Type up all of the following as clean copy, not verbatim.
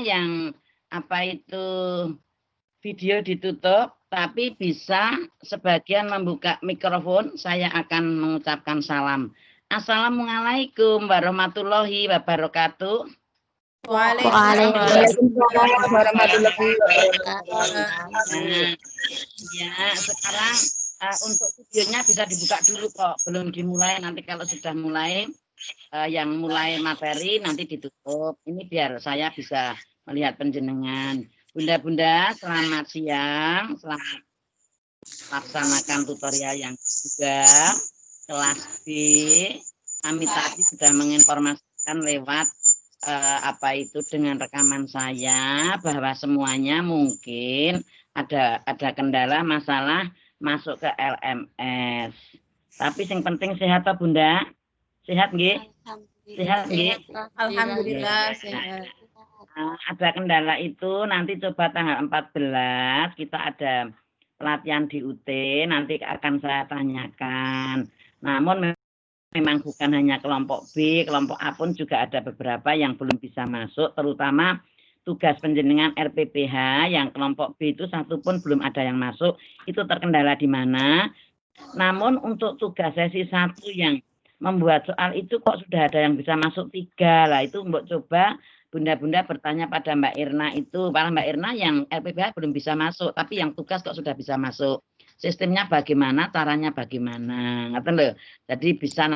yang video ditutup, tapi bisa sebagian membuka mikrofon, saya akan mengucapkan salam. Assalamualaikum warahmatullahi wabarakatuh. Waalaikumsalam warahmatullahi wabarakatuh. Ya, sekarang untuk videonya bisa dibuka dulu kok, belum dimulai. Nanti kalau sudah mulai, yang mulai materi nanti ditutup. Ini biar saya bisa melihat penjenengan. Bunda-bunda, selamat siang, selamat laksanakan tutorial yang juga kelas B. Kami tadi sudah menginformasikan lewat dengan rekaman saya bahwa semuanya mungkin ada kendala masalah masuk ke LMS. Tapi yang penting sehat toh Bunda? Sehat nggih? Sehat nggih? Alhamdulillah sehat. Ada kendala itu nanti coba tanggal 14 kita ada pelatihan di UT, nanti akan saya tanyakan. Namun memang bukan hanya kelompok B, kelompok A pun juga ada beberapa yang belum bisa masuk, terutama tugas penjenengan RPPH yang kelompok B itu satu pun belum ada yang masuk. Itu terkendala di mana? Namun untuk tugas sesi 1 yang membuat soal itu kok sudah ada yang bisa masuk 3 lah. Itu Mbak coba bunda-bunda bertanya pada Mbak Irna itu, para Mbak Irna yang RPPH belum bisa masuk, tapi yang tugas kok sudah bisa masuk. Sistemnya bagaimana, caranya bagaimana, ngerti loh. Jadi bisa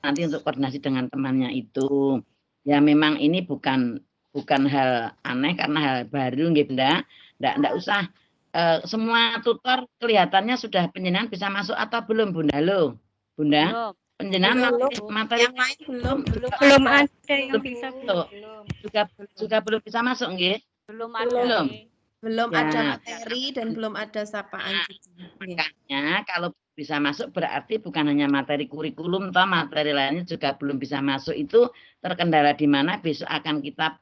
nanti untuk koordinasi dengan temannya itu. Ya memang ini bukan hal aneh karena hal baru nggih Bunda. Nggak usah semua tutor kelihatannya sudah penjenengan bisa masuk atau belum Bunda? Halo Bunda. Penjenengan materi yang lain belum ada yang bisa juga belum bisa masuk nggih? Belum Ya. ada materi dan belum ada sapaan juga. Makanya kalau bisa masuk berarti bukan hanya materi kurikulum, toh materi lainnya juga belum bisa masuk. Itu terkendala di mana besok akan kita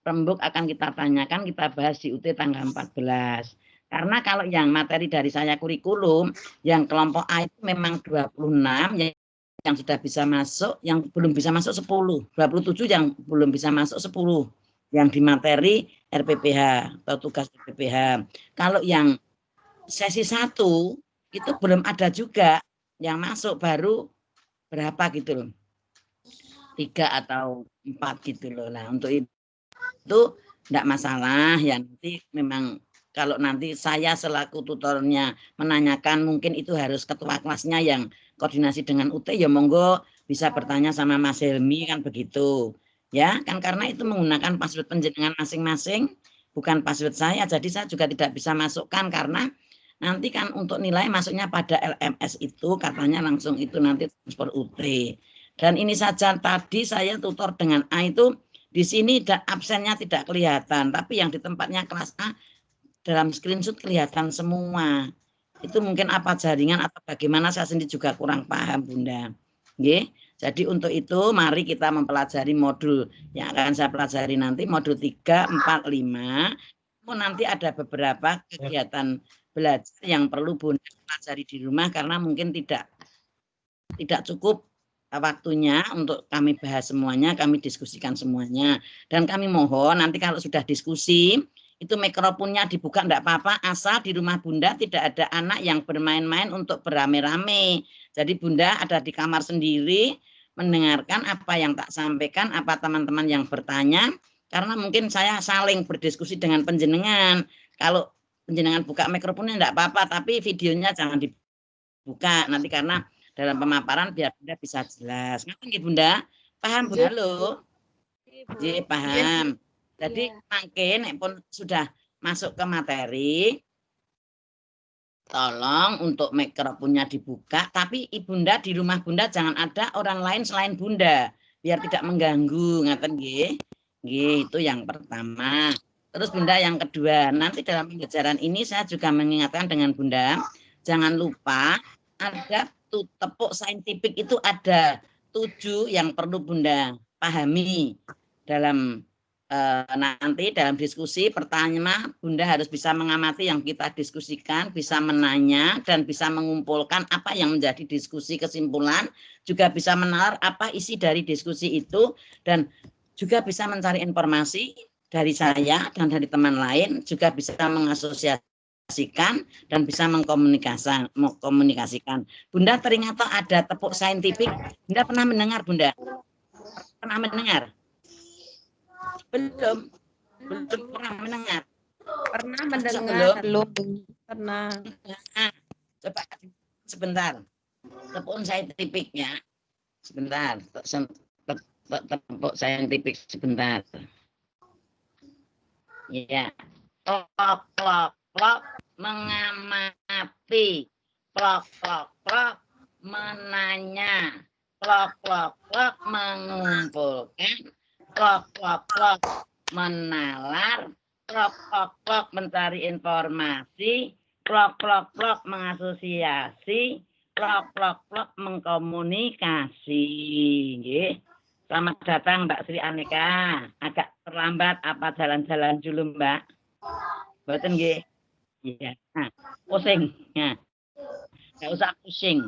rembuk, akan kita tanyakan, kita bahas di UT tanggal 14. Karena kalau yang materi dari saya kurikulum, yang kelompok A itu memang 26 yang sudah bisa masuk, yang belum bisa masuk 10. 27 yang belum bisa masuk 10. Yang di materi RPPH atau tugas RPPH. Kalau yang sesi 1 itu belum ada juga yang masuk, baru berapa gitu loh, 3 atau 4 gitu loh. Nah untuk itu enggak masalah ya, nanti memang kalau nanti saya selaku tutornya menanyakan, mungkin itu harus ketua kelasnya yang koordinasi dengan UT, ya monggo bisa bertanya sama Mas Helmi kan begitu ya kan, karena itu menggunakan password penjenengan masing-masing, bukan password saya, jadi saya juga tidak bisa masukkan karena nanti kan untuk nilai masuknya pada LMS itu katanya langsung itu nanti transfer UT. Dan ini saja tadi saya tutor dengan A itu di sini absennya tidak kelihatan, tapi yang di tempatnya kelas A dalam screenshot kelihatan semua. Itu mungkin apa jaringan atau bagaimana, saya sendiri juga kurang paham Bunda. Nggih. Jadi untuk itu mari kita mempelajari modul yang akan saya pelajari nanti, modul 3, 4, 5. Nanti ada beberapa kegiatan belajar yang perlu Bunda pelajari di rumah karena mungkin tidak cukup waktunya untuk kami bahas semuanya, kami diskusikan semuanya. Dan kami mohon nanti kalau sudah diskusi, itu mikrofonnya dibuka enggak apa-apa, asal di rumah Bunda tidak ada anak yang bermain-main untuk beramai-ramai. Jadi Bunda ada di kamar sendiri, mendengarkan apa yang tak sampaikan, apa teman-teman yang bertanya, karena mungkin saya saling berdiskusi dengan penjenengan. Kalau penjenengan buka mikrofonnya enggak apa-apa, tapi videonya jangan dibuka nanti karena dalam pemaparan biar Bunda bisa jelas. Ngerti Bunda? Paham Bunda? Halo? Iya, paham. Jadi mungkin pun sudah masuk ke materi, tolong untuk mikrofonnya dibuka, tapi Ibunda di rumah Bunda jangan ada orang lain selain Bunda, biar tidak mengganggu, ngaten nggih. Nggih, itu yang pertama. Terus Bunda yang kedua, nanti dalam pembelajaran ini saya juga mengingatkan dengan Bunda, jangan lupa ada tepuk saintifik itu ada 7 yang perlu Bunda pahami dalam nanti dalam diskusi. Pertama, Bunda harus bisa mengamati yang kita diskusikan, bisa menanya dan bisa mengumpulkan apa yang menjadi diskusi kesimpulan, juga bisa menalar apa isi dari diskusi itu, dan juga bisa mencari informasi dari saya dan dari teman lain juga bisa mengasosiasikan dan bisa mengkomunikasikan. Bunda teringat ada tepuk saintifik. Bunda pernah mendengar, Bunda? Pernah mendengar? Belum pernah mendengar. Pernah mendengar? Belum. Pernah. Nah, coba sebentar. Tepuk saintifiknya. Sebentar. Tepuk saintifik sebentar. Ya. Plok, plok, plok, mengamati. Plok, plok, plok, menanya. Plok, plok, plok, mengumpulkan. Plok, plok, plok, menalar. Plok, plok, plok, mencari informasi. Plok, plok, plok, mengasosiasi. Plok, plok, plok, mengkomunikasi. Nggih. Selamat datang Mbak Sri Aneka. Agak terlambat apa jalan-jalan dulu Mbak? Boten nggih. Iya. Nah, pusing. Nah, nggak usah pusing.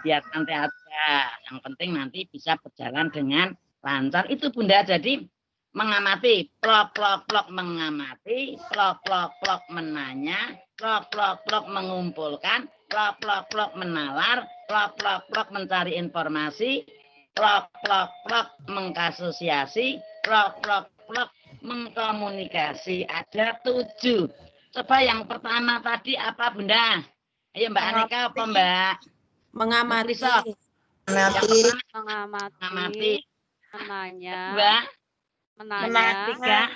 Biar nanti aja. Yang penting nanti bisa berjalan dengan lancar. Itu Bunda. Jadi mengamati. Plok, plok, plok mengamati. Plok, plok, plok menanya. Plok, plok, plok mengumpulkan. Plok, plok, plok menalar. Plok, plok, plok mencari informasi. Plok, plok, plok mengkasosiasi. Plok, plok, plok mengkomunikasi. Ada 7. Coba yang pertama tadi apa Bunda? Ayo Mbak Aneka apa Mbak? Mengamati. Mengamati, menanya, Mbak, menanya,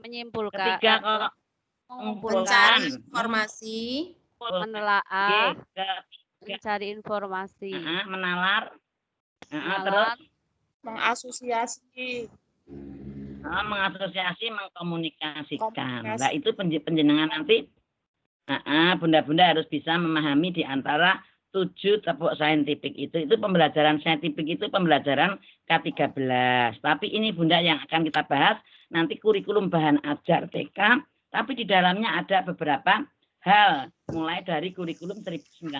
menyimpulkan, ketiga kalau mengumpulkan, Mencari informasi. menelaah, mencari informasi, menalar, menalar, terus mengasosiasi, mengasosiasi, mengkomunikasikan. Nah itu penjenengan nanti, bunda-bunda harus bisa memahami di antara 7 tepuk saintifik itu pembelajaran saintifik itu pembelajaran K13. Tapi ini Bunda yang akan kita bahas nanti kurikulum bahan ajar TK, tapi di dalamnya ada beberapa hal mulai dari kurikulum 1968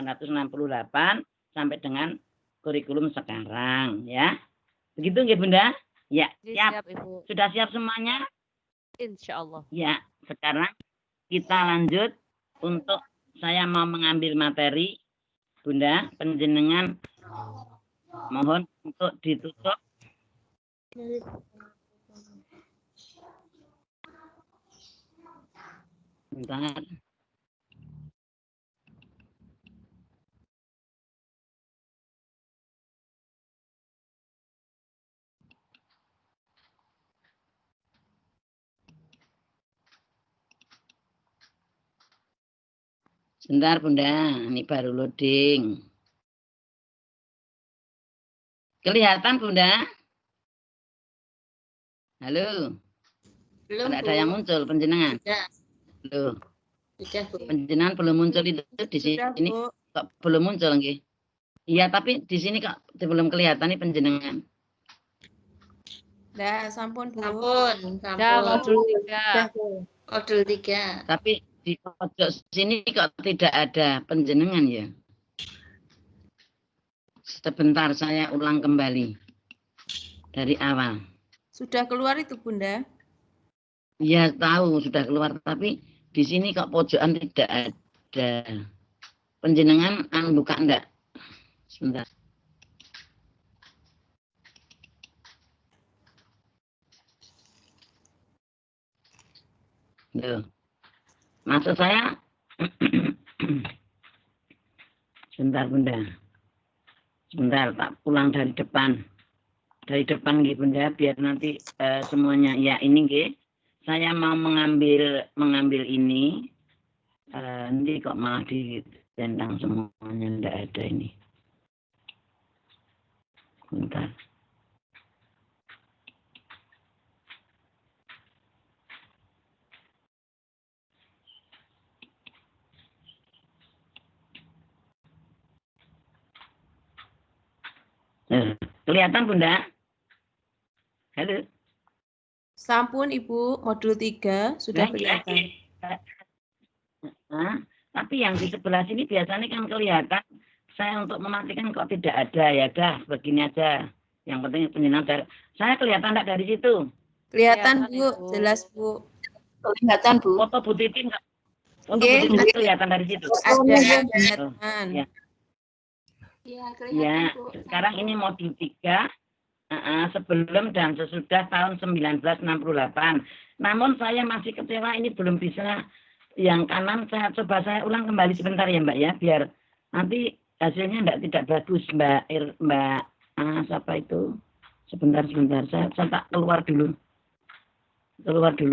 sampai dengan kurikulum sekarang ya. Begitu nggih Bunda? Ya, siap. Ibu. Sudah siap semuanya? Insya Allah. Ya, sekarang kita lanjut untuk saya mau mengambil materi. Bunda, penjenengan mohon untuk ditutup. Bentar. Sebentar Bunda, ini baru loading. Kelihatan Bunda? Halo? belum ada yang muncul penjenengan? Loh. Penjenengan belum muncul itu di sini kok belum muncul nggih? Iya, tapi di sini kok belum kelihatan nih penjenengan. Dah, sampun Bu. Dah, modul 3. Tapi di pojok sini kok tidak ada penjenengan ya? Sebentar saya ulang kembali dari awal. Sudah keluar itu Bunda? Ya tahu sudah keluar, tapi di sini kok pojokan tidak ada. Penjenengan buka enggak? Sebentar. Loh. Maksud saya sebentar Bunda. Sebentar tak pulang dari depan. Dari depan nggih Bunda biar nanti semuanya ya ini nggih. Saya mau mengambil ini. Nanti kok malah ditentang semuanya enggak ada ini. Bentar. Kelihatan Bunda? Halo. Sampun Ibu, modul 3 sudah kelihatan. Tapi yang di sebelah sini biasanya kan kelihatan. Saya untuk mematikan kok tidak ada ya dah begini aja. Yang penting penjenengan saya kelihatan enggak dari situ? Kelihatan, Kelihatan, Bu. Ibu. Jelas, Bu. Kelihatan, Bu. Foto Bu Titi enggak? Foto Nggih, Bu Titi kelihatan dari situ. ada Oh, kelihatan. ya. Iya, Ya, kelihatan, Bu. sekarang ini modul 3 sebelum dan sesudah tahun 1968. Namun saya masih kecewa ini belum bisa yang kanan. Saya coba saya ulang kembali sebentar ya Mbak ya, biar nanti hasilnya tidak bagus Mbak siapa itu. Sebentar saya tak keluar dulu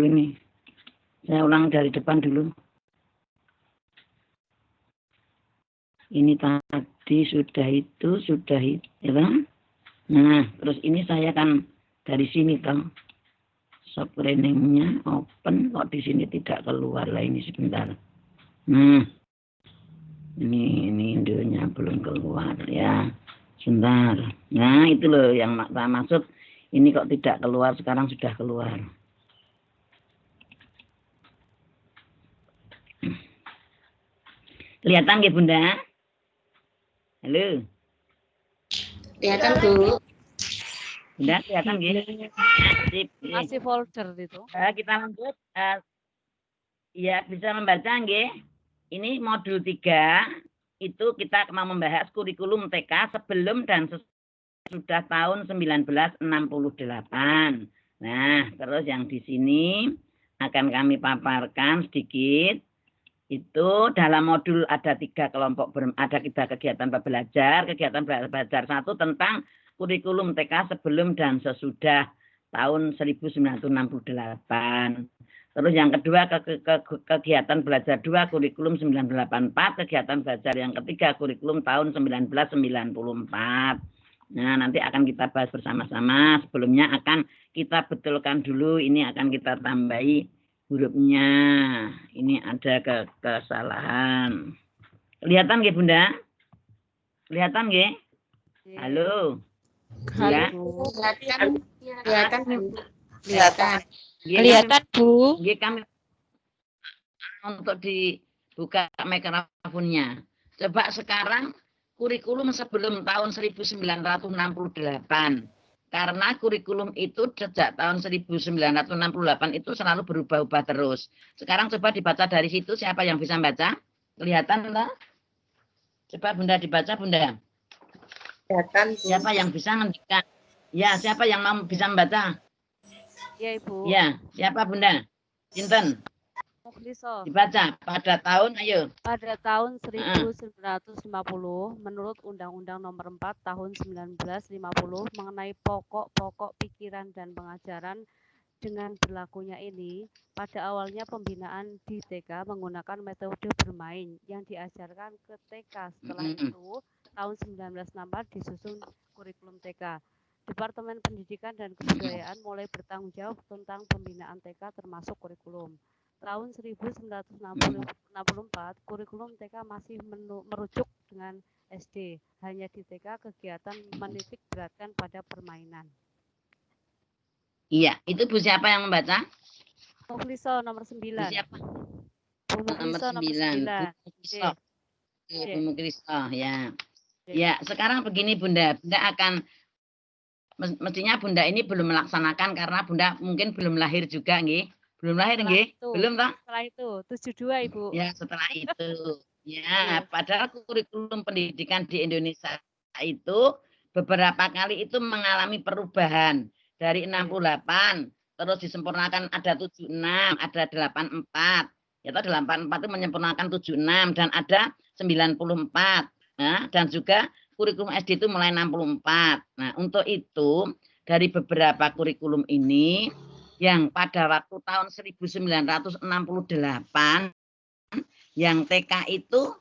ini. Saya ulang dari depan dulu. Ini tadi sudah ya. Nah, terus ini saya kan dari sini kan screening-nya open, kok di sini tidak keluar lah ini sebentar. Nah, ini videonya belum keluar ya, sebentar. Nah, itu loh yang saya maksud. Ini kok tidak keluar, sekarang sudah keluar. Kelihatan nggih Bunda? Halo. Kelihatan, Bu. Bunda, kelihatan nggih? Sip. Masih folder itu. Kita lanjut. Ya, bisa membaca nggih. Ini modul 3 itu kita mau membahas kurikulum TK sebelum dan sesudah tahun 1968. Nah, terus yang di sini akan kami paparkan sedikit. Itu dalam modul ada 3 kelompok, ada 3 kegiatan belajar. Kegiatan belajar 1 tentang kurikulum TK sebelum dan sesudah tahun 1968. Terus yang kedua kegiatan belajar 2 kurikulum 1984, kegiatan belajar yang ketiga kurikulum tahun 1994. Nah, nanti akan kita bahas bersama-sama. Sebelumnya akan kita betulkan dulu, ini akan kita tambahi hurufnya. Ini ada kesalahan. Kelihatan nggih Bunda? Kelihatan nggih? Halo. Halo, Bu. Kelihatan, Bu. Kelihatan, Bu. Nggih, kami untuk dibuka mikrofonnya. Coba sekarang kurikulum sebelum tahun 1968. Karena kurikulum itu sejak tahun 1968 itu selalu berubah-ubah terus. Sekarang coba dibaca dari situ, siapa yang bisa baca? Kelihatan enggak? Coba Bunda dibaca, Bunda. Kelihatan, Bu. Siapa yang bisa ngendikan? Ya, siapa yang mau bisa membaca? Ya, Ibu. Ya, siapa Bunda? Sinten? Mukhliso. Dibaca pada tahun, ayo. Pada tahun 1950, menurut Undang-Undang Nomor 4 Tahun 1950 mengenai pokok-pokok pikiran dan pengajaran, dengan berlakunya ini, pada awalnya pembinaan di TK menggunakan metode bermain yang diajarkan ke TK. Setelah itu, tahun 1964 disusun kurikulum TK. Departemen Pendidikan dan Kebudayaan mulai bertanggung jawab tentang pembinaan TK termasuk kurikulum. Tahun 1964, kurikulum TK masih merujuk dengan SD. Hanya di TK kegiatan menitik beratkan pada permainan. Iya, itu Bu siapa yang membaca? Mukhliso nomor 9. Bu siapa? Bu Mukhliso nomor 9. Bu Mukhliso, ya. Ya, sekarang begini Bunda. Bunda akan, mestinya Bunda ini belum melaksanakan karena Bunda mungkin belum lahir juga, nggih. Belum lahir, nggih? Belum, toh? Setelah itu, 72, Ibu. Ya, setelah itu. Ya, padahal kurikulum pendidikan di Indonesia itu beberapa kali itu mengalami perubahan. Dari 68, terus disempurnakan ada 76, ada 84. Ya, 84 itu menyempurnakan 76 dan ada 94. Nah, dan juga kurikulum SD itu mulai 64. Nah, untuk itu dari beberapa kurikulum ini yang pada waktu tahun 1968 yang TK itu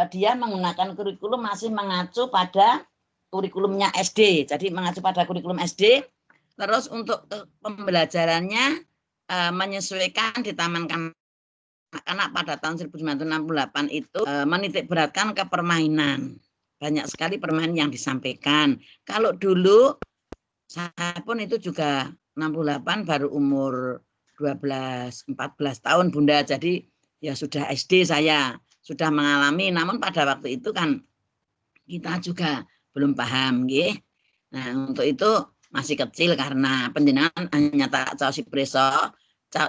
dia menggunakan kurikulum masih mengacu pada kurikulumnya SD. Jadi mengacu pada kurikulum SD. Terus untuk pembelajarannya menyesuaikan di Taman Kanak-kanak pada tahun 1968 itu menitik beratkan ke permainan. Banyak sekali permainan yang disampaikan. Kalau dulu saya pun itu juga 68 baru umur 12-14 tahun Bunda. Jadi ya sudah SD saya sudah mengalami. Namun pada waktu itu kan kita juga belum paham, nggih. Nah, untuk itu masih kecil karena penjenengan hanya tak caos preso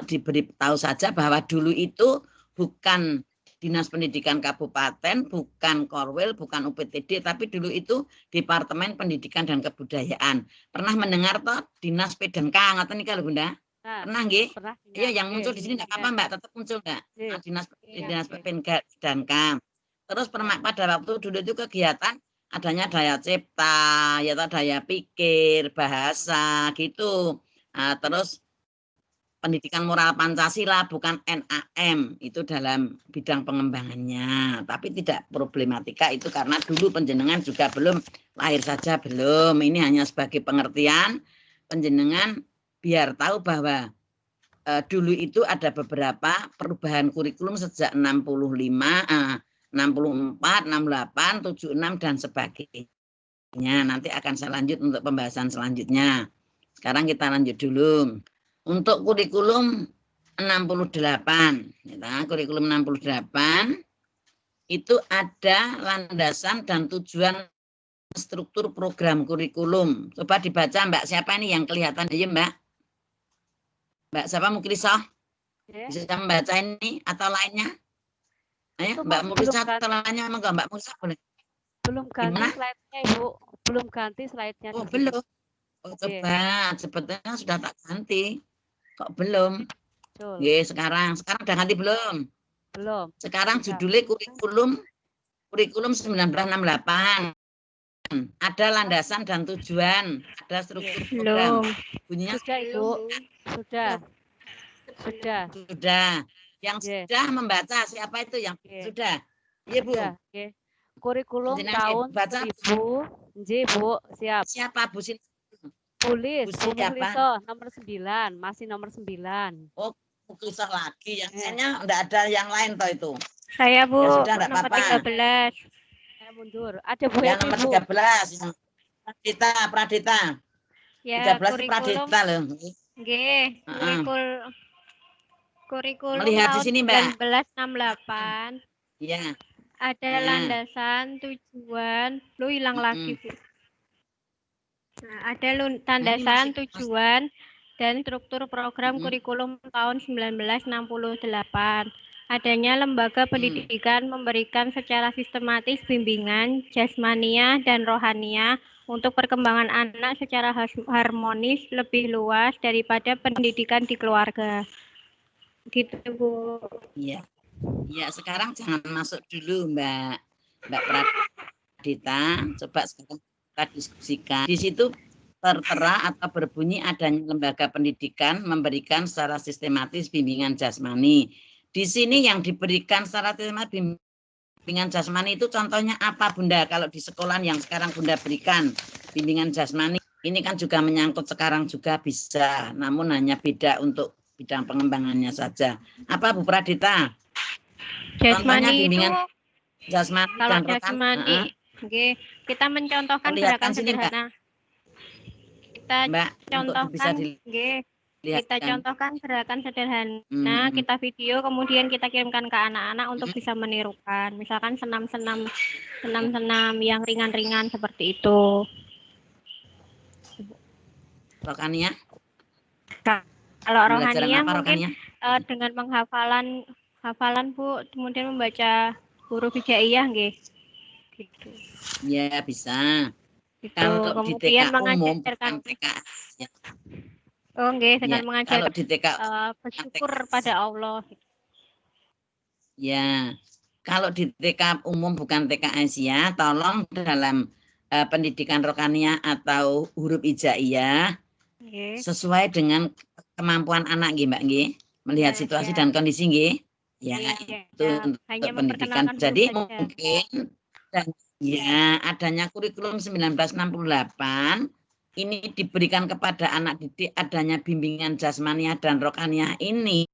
diberi tahu saja bahwa dulu itu bukan Dinas Pendidikan Kabupaten, bukan Korwil, bukan UPTD, tapi dulu itu Departemen Pendidikan dan Kebudayaan. Pernah mendengar toh Dinas P.Dan.K. ngoten niki lho Bunda? Pernah nggih? Pernah. Iya, yang muncul di sini enggak apa-apa Mbak, tetap muncul enggak? Nah, Dinas P.Dan.K. Terus pada waktu dulu itu kegiatan adanya daya cipta, ya daya pikir, bahasa gitu. Nah, terus pendidikan moral Pancasila bukan NAM itu dalam bidang pengembangannya, tapi tidak problematika itu karena dulu penjenengan juga belum lahir saja belum. Ini hanya sebagai pengertian penjenengan biar tahu bahwa dulu itu ada beberapa perubahan kurikulum sejak 65, 64, 68, 76 dan sebagainya. Nanti akan saya lanjut untuk pembahasan selanjutnya. Sekarang kita lanjut dulu. Untuk kurikulum 68, kurikulum 68 itu ada landasan dan tujuan struktur program kurikulum. Coba dibaca Mbak, siapa ini yang kelihatan aja Mbak? Mbak siapa Muklisah? Bisa membaca ini atau lainnya? Ayo Mbak Muklisah atau lainnya, enggak Mbak Muklisah boleh? Belum ganti slide-nya Ibu, belum ganti slide-nya. Oh belum? Oh, coba, sebetulnya sudah tak ganti. Kok belum? Ye, sekarang udah ganti belum? Belum. Sekarang judulnya kurikulum 1968. Ada landasan dan tujuan, ada struktur program. Bunyinya sudah Ibu. Sudah. Yang sudah membaca siapa itu yang sudah? Iya Bu. Kurikulum tahun 2000. Bu, siap. Siapa Bu Sin? Tulis, Bu Muklisah, nomor 9, masih nomor 9. Oh, Muklisah lagi, yang lainnya enggak ada yang lain toh itu. Saya Bu, Ya sudah enggak nomor apa-apa. 13. Saya mundur. Ada Bu yang nomor 13. Pradita. Ya, 13 Pradita loh. Nggih, kurikulum Melihat di tahun sini, Mbak. 1968. Iya. Ada landasan, tujuan, lu hilang lagi, Bu. Nah, ada landasan, tujuan, dan struktur program kurikulum tahun 1968. Adanya lembaga pendidikan memberikan secara sistematis bimbingan jasmania dan rohania untuk perkembangan anak secara harmonis lebih luas daripada pendidikan di keluarga. Gitu, Bu. Iya. Ya, sekarang jangan masuk dulu, Mbak Pradita. Coba sekarang kita diskusikan. Di situ tertera atau berbunyi adanya lembaga pendidikan memberikan secara sistematis bimbingan jasmani. Di sini yang diberikan secara sistematis bimbingan jasmani itu contohnya apa Bunda? Kalau di sekolah yang sekarang Bunda berikan bimbingan jasmani, ini kan juga menyangkut sekarang juga bisa, namun hanya beda untuk bidang pengembangannya saja. Apa Bu Pradita? Jasmani itu jasmani kalau dan jasmani, kita mencontohkan gerakan sederhana. Kita Mbak, contohkan, kita contohkan gerakan sederhana, kita video, kemudian kita kirimkan ke anak-anak untuk bisa menirukan. Misalkan senam-senam yang ringan-ringan seperti itu. Rohania? Kalau rohania mungkin dengan hafalan Bu, kemudian membaca huruf hijaiyah nggih. Gitu. Ya, bisa. Gitu. Kalau kemudian di TK umum mengajarkan TK. Ya. Oh, nggih, dengan mengajar di TK bersyukur pada Allah. Ya. Kalau di TK umum bukan TK Asia, tolong dalam pendidikan rohania atau huruf hijaiyah sesuai dengan kemampuan anak nggih, Mbak nggih. Melihat situasi dan kondisi nggih. Ya, itu untuk pendidikan. Jadi mungkin dan ya adanya kurikulum 1968 ini diberikan kepada anak didik adanya bimbingan jasmania dan rohania ini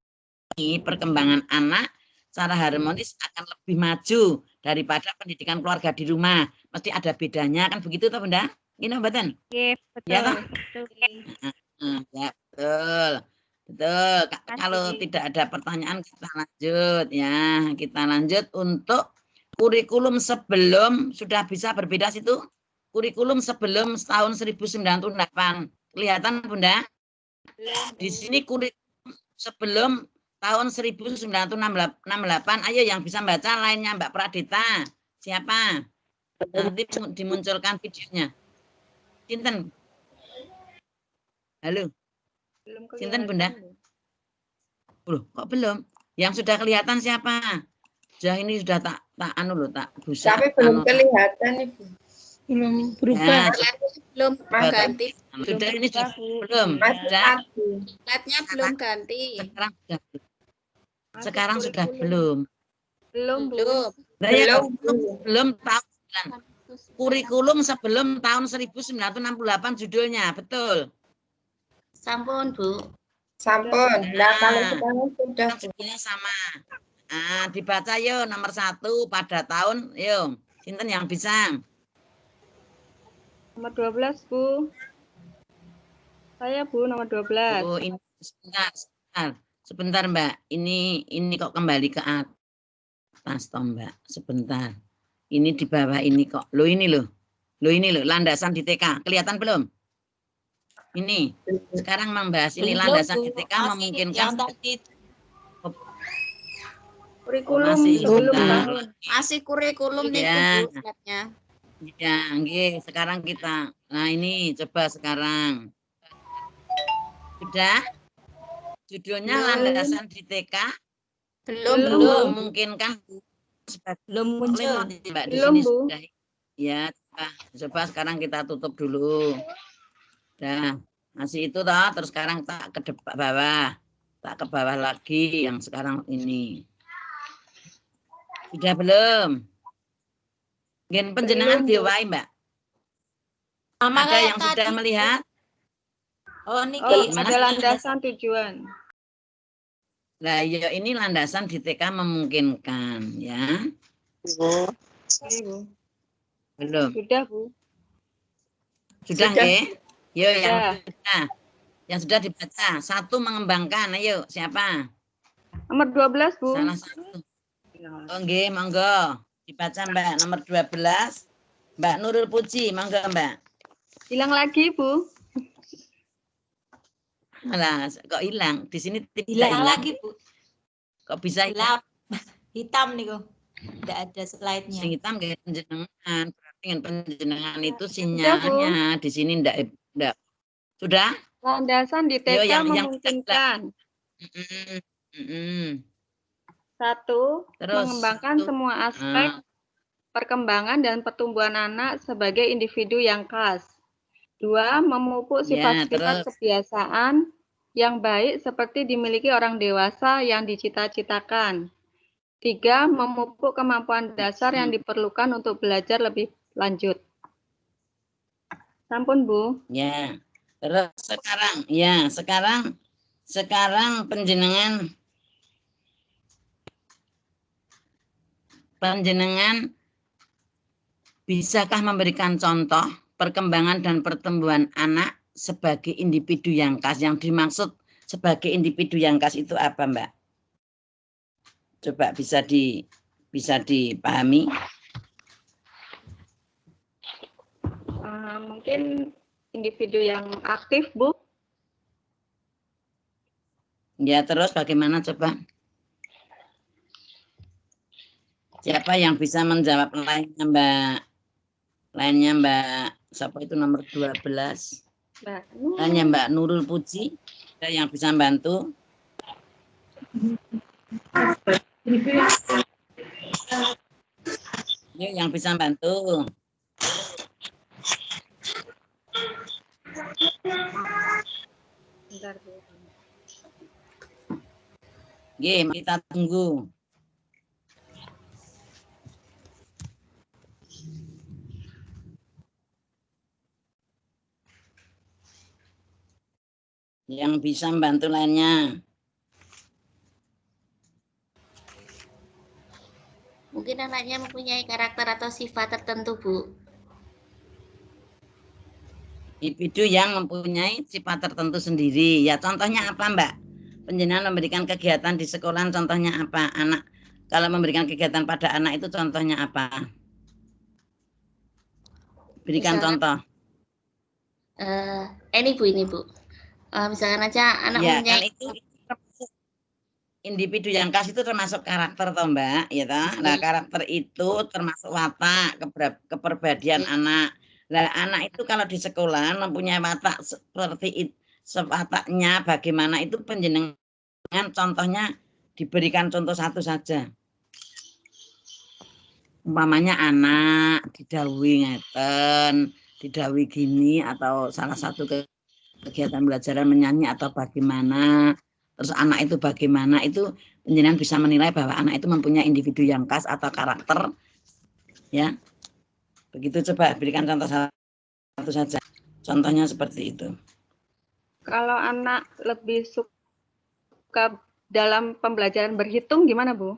perkembangan anak secara harmonis akan lebih maju daripada pendidikan keluarga di rumah. Mesti ada bedanya kan begitu toh Bunda? Ini mboten? Nggih, betul. Ya toh? Betul. Ya, betul. Betul. Kalau tidak ada pertanyaan kita lanjut ya. Kita lanjut untuk kurikulum sebelum sudah bisa berbeda situ. Kurikulum sebelum tahun 1998. kelihatan Bunda? Di sini kurikulum sebelum tahun 1968. Ayo yang bisa baca lainnya Mbak Pradita. Siapa? Nanti dimunculkan videonya. Sinten? Halo. Belum Sinten kelihatan. Bunda? Loh, kok belum? Yang sudah kelihatan siapa? Ini sudah tak anu loh, tak busa. Tapi belum kelihatan Ibu. Belum berubah. Ya, Belum ganti. sudah ini sudah belum. Sudah. Slide-nya belum ganti. Sekarang sudah belum. Belum, Bu. Nah, ya, belum tahun kurikulum sebelum tahun 1968 judulnya, betul. Sampun, Bu. Sampun. Nah, kalau sekarang sudah Judulnya sama. Nah, dibaca yuk nomor 1 pada tahun, yuk. Sinten yang bisa? Nomor 12, Bu. Saya, Bu, nomor 12. Oh, ini sebentar, Mbak. Ini kok kembali ke atas, toh, Mbak. Sebentar. Ini di bawah ini kok. Loh, ini loh. Loh, ini loh, landasan di TK. Kelihatan belum? Ini. Sekarang membahas ini landasan di TK memungkinkan. Kurikulum Masih sebelum sebentar. tahun. masih kurikulum nih Ya. Bu, slide-nya. Ya, nggih. Sekarang kita. Nah, ini coba sekarang. Sudah? Judulnya landasan di TK Belum. memungkinkan Belum muncul. Mbak di Belum, sini Bu. sudah. Ya, coba sekarang kita tutup dulu. Nah, masih itu toh, terus sekarang tak ke depan bawah. Tak ke bawah lagi yang sekarang ini. Sudah belum? Gen penjenengan diwai, Mbak. Ada yang sudah melihat? Oh, niki. Oh, Gimana? ada landasan tujuan. Nah, ya ini landasan di TK memungkinkan, ya. Oke, Bu. Belum. Sudah, Bu. Sudah, nggih? Yo, yang Sudah. sudah. Yang sudah dibaca. 1 mengembangkan. Ayo, siapa? Nomor 12, Bu. Salah satu. Oh, nggih, monggo. Dibaca, Mbak. Nomor 12. Mbak Nurul Puji, monggo, Mbak. Hilang lagi, Bu. Alah, kok hilang? Di sini tidak Hilang lagi, Bu. Kok bisa hilang? Gelap. Hitam nih kok. Tidak ada slide-nya. Sing hitam nggih penjenengan. Berarti dengan penjenengan itu sinyalnya di sini enggak. Sudah? Landasan di Yo, TK yang memungkinkan. Satu, Terus, mengembangkan satu. semua aspek perkembangan dan pertumbuhan anak sebagai individu yang khas. 2, memupuk sifat-sifat kebiasaan yang baik seperti dimiliki orang dewasa yang dicita-citakan. 3, memupuk kemampuan dasar yang diperlukan untuk belajar lebih lanjut. Sampun, Bu. Ya. Terus sekarang penjenengan bisakah memberikan contoh perkembangan dan pertumbuhan anak sebagai individu yang khas? Yang dimaksud sebagai individu yang khas itu apa, Mbak? Coba bisa dipahami. Mungkin individu yang aktif, Bu. Ya, terus bagaimana coba? Siapa yang bisa menjawab lainnya, Mbak? Lainnya Mbak, siapa itu nomor 12? Lainnya Mbak Nurul Puji. Ada yang bisa bantu? Yuk, yang bisa bantu. Bentar, Bu. Oke, kita tunggu. Yang bisa membantu lainnya. Mungkin anaknya mempunyai karakter atau sifat tertentu, Bu. Individu yang mempunyai sifat tertentu sendiri. Ya, contohnya apa, Mbak? Penjenengan memberikan kegiatan di sekolah, contohnya apa? Anak, kalau memberikan kegiatan pada anak itu contohnya apa? Berikan Misalnya, contoh. Ini Bu. Misalkan aja anak Ya, mempunyai kan itu termasuk individu yang khas itu termasuk karakter toh Mbak, ya toh. Nah, karakter itu termasuk watak, kepribadian anak. Nah, anak itu kalau di sekolah mempunyai watak seperti itu, wataknya bagaimana itu penjenengan contohnya diberikan contoh satu saja. Umpamanya anak didhawuhi ngeten, didhawuhi gini atau salah satu kegiatan belajaran menyanyi atau bagaimana, terus anak itu bagaimana, itu penjenengan bisa menilai bahwa anak itu mempunyai individu yang khas atau karakter, ya. Begitu, coba berikan contoh satu saja. Contohnya seperti itu. Kalau anak lebih suka dalam pembelajaran berhitung gimana Bu?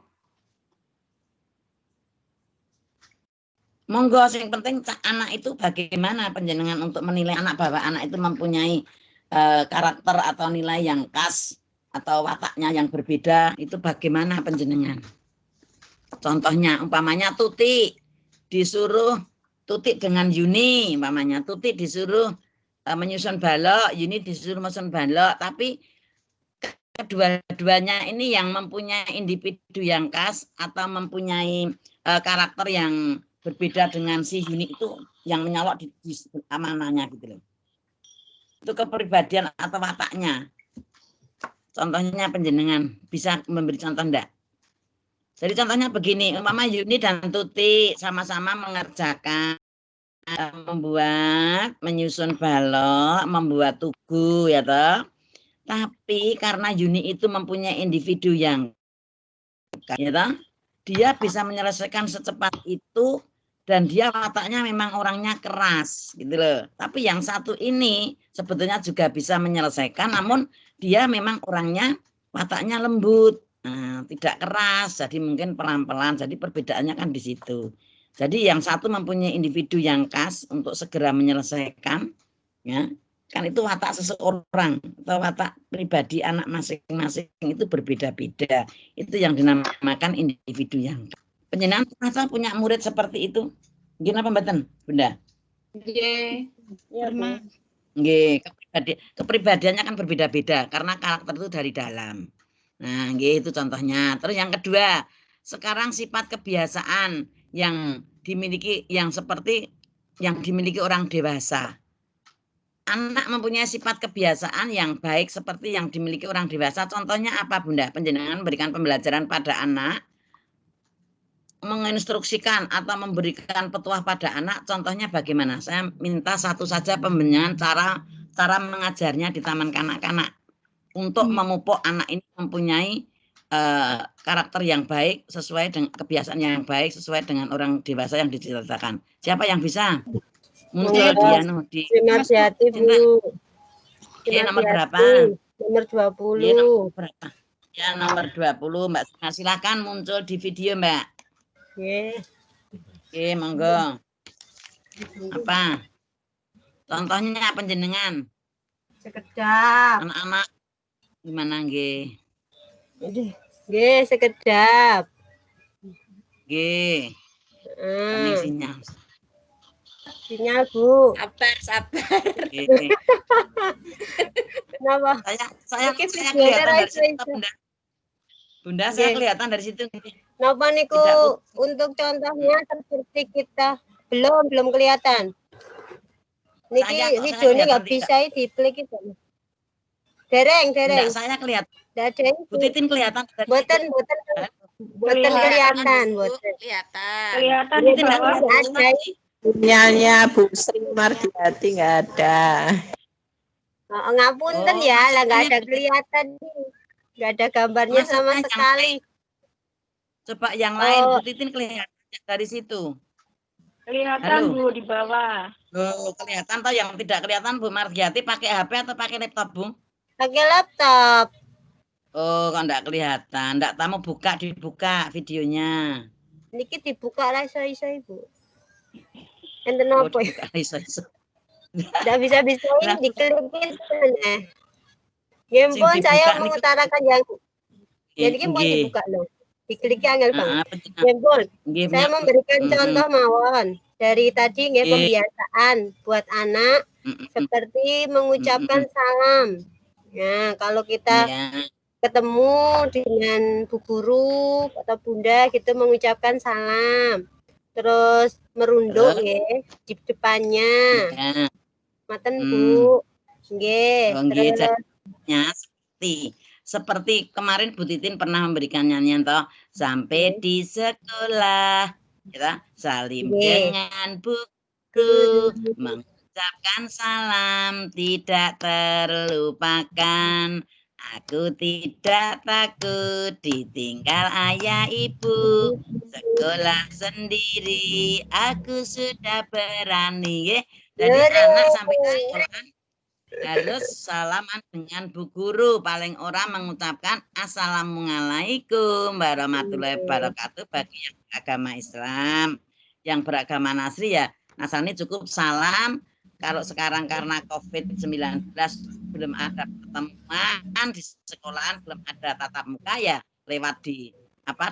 Monggo, yang penting anak itu bagaimana penjenengan untuk menilai anak bahwa anak itu mempunyai karakter atau nilai yang khas atau wataknya yang berbeda, itu bagaimana penjenengan? Contohnya umpamanya Tuti disuruh Tuti dengan Yuni, umpamanya Tuti disuruh menyusun balok, Yuni disuruh menyusun balok, tapi kedua-duanya ini yang mempunyai individu yang khas atau mempunyai karakter yang berbeda dengan si Yuni itu yang menyolok di amanahnya gitu loh. Itu kepribadian atau wataknya. Contohnya penjenengan bisa memberi contoh enggak? Jadi contohnya begini, umpama Yuni dan Tuti sama-sama mengerjakan membuat, menyusun balok, membuat tugu ya toh. Tapi karena Yuni itu mempunyai individu yang ya toh, dia bisa menyelesaikan secepat itu dan dia wataknya memang orangnya keras gitu loh. Tapi yang satu ini sebetulnya juga bisa menyelesaikan, namun dia memang orangnya wataknya lembut, tidak keras, jadi mungkin pelan-pelan. Jadi perbedaannya kan di situ. Jadi yang satu mempunyai individu yang khas untuk segera menyelesaikan, ya kan itu watak seseorang atau watak pribadi anak masing-masing itu berbeda-beda. Itu yang dinamakan individu yang khas. Penjenengan merasa punya murid seperti itu? Gimana pembahasan, Bunda? Nggih. pernah. Nggih, kepribadiannya kan berbeda-beda karena karakter itu dari dalam. Nah, nggih itu contohnya. Terus yang kedua, sekarang sifat kebiasaan yang dimiliki yang seperti yang dimiliki orang dewasa. Anak mempunyai sifat kebiasaan yang baik seperti yang dimiliki orang dewasa. Contohnya apa, Bunda? Penjenengan memberikan pembelajaran pada anak, menginstruksikan atau memberikan petuah pada anak, contohnya bagaimana? Saya minta satu saja pembenyangan cara mengajarnya di taman kanak-kanak untuk memupuk anak ini mempunyai karakter yang baik sesuai dengan kebiasaan yang baik sesuai dengan orang dewasa yang diceritakan. Siapa yang bisa? Muncul di Hati Bu. Ya, nomor berapa? Nomor 20. Ya, nomor berapa? Ya, nomor 20, Mbak. Nah, silakan muncul di video, Mbak. Oke, monggo. Apa? Contohnya penjenengan. Sekedap. Anak-anak gimana nggih? Nggih, sekedap. Nggih. Kuning sinyal. Sinyal, Bu. Sabar. Kenapa? Saya kelihatan dari situ, Bunda. Bunda, saya kelihatan dari situ. Napa niku untuk contohnya seperti kita belum kelihatan. Niki videonya nggak bisa diklik itu. Dereng. Enggak, saya kelihatan. Bu Titin kelihatan. Boten kelihatan, boten. Kelihatan di bawah. Sinyalnya Bu Sri Mardiati nggak ada. Ngapunten ya, lah nggak ada kelihatan. Nggak ada gambarnya sama sekali. Coba yang lain, Bu Titin kelihatan dari situ. Kelihatan Bu di bawah. Oh, kelihatan. Atau yang tidak kelihatan Bu Mardiati pakai HP atau pakai laptop, Bu? Pakai laptop. Oh, kok enggak kelihatan. Enggak tamu dibuka videonya. Niki dibuka lah iso-iso Ibu. Enten apa ya? Iso-iso. Enggak bisa-bisa ini diklikin nah. Gempon saya mengutarakan yang jadi gempon dibuka loh. Diklik angel Bang. Gempon. Saya memberikan contoh mawon. Dari tadi nggih pembiasaan buat anak seperti mengucapkan salam. Nah, kalau kita ketemu dengan Bu Guru atau Bunda gitu mengucapkan salam. Terus merunduk ya di depannya. Maten Bu. Nggih. Terus seperti kemarin Bu Titin pernah memberikan nyanyian toh, sampai di sekolah kita salim dengan Bu Guru, mengucapkan salam tidak terlupakan. Aku tidak takut ditinggal ayah ibu, sekolah sendiri aku sudah berani. Jadi anak sampai sekolah harus salaman dengan Bu Guru. Paling orang mengucapkan Assalamualaikum warahmatullahi wabarakatuh bagi yang beragama Islam. Yang beragama Nasri ya Nasrani cukup salam. Kalau sekarang karena COVID-19 belum ada pertemuan di sekolahan, belum ada tatap muka ya lewat di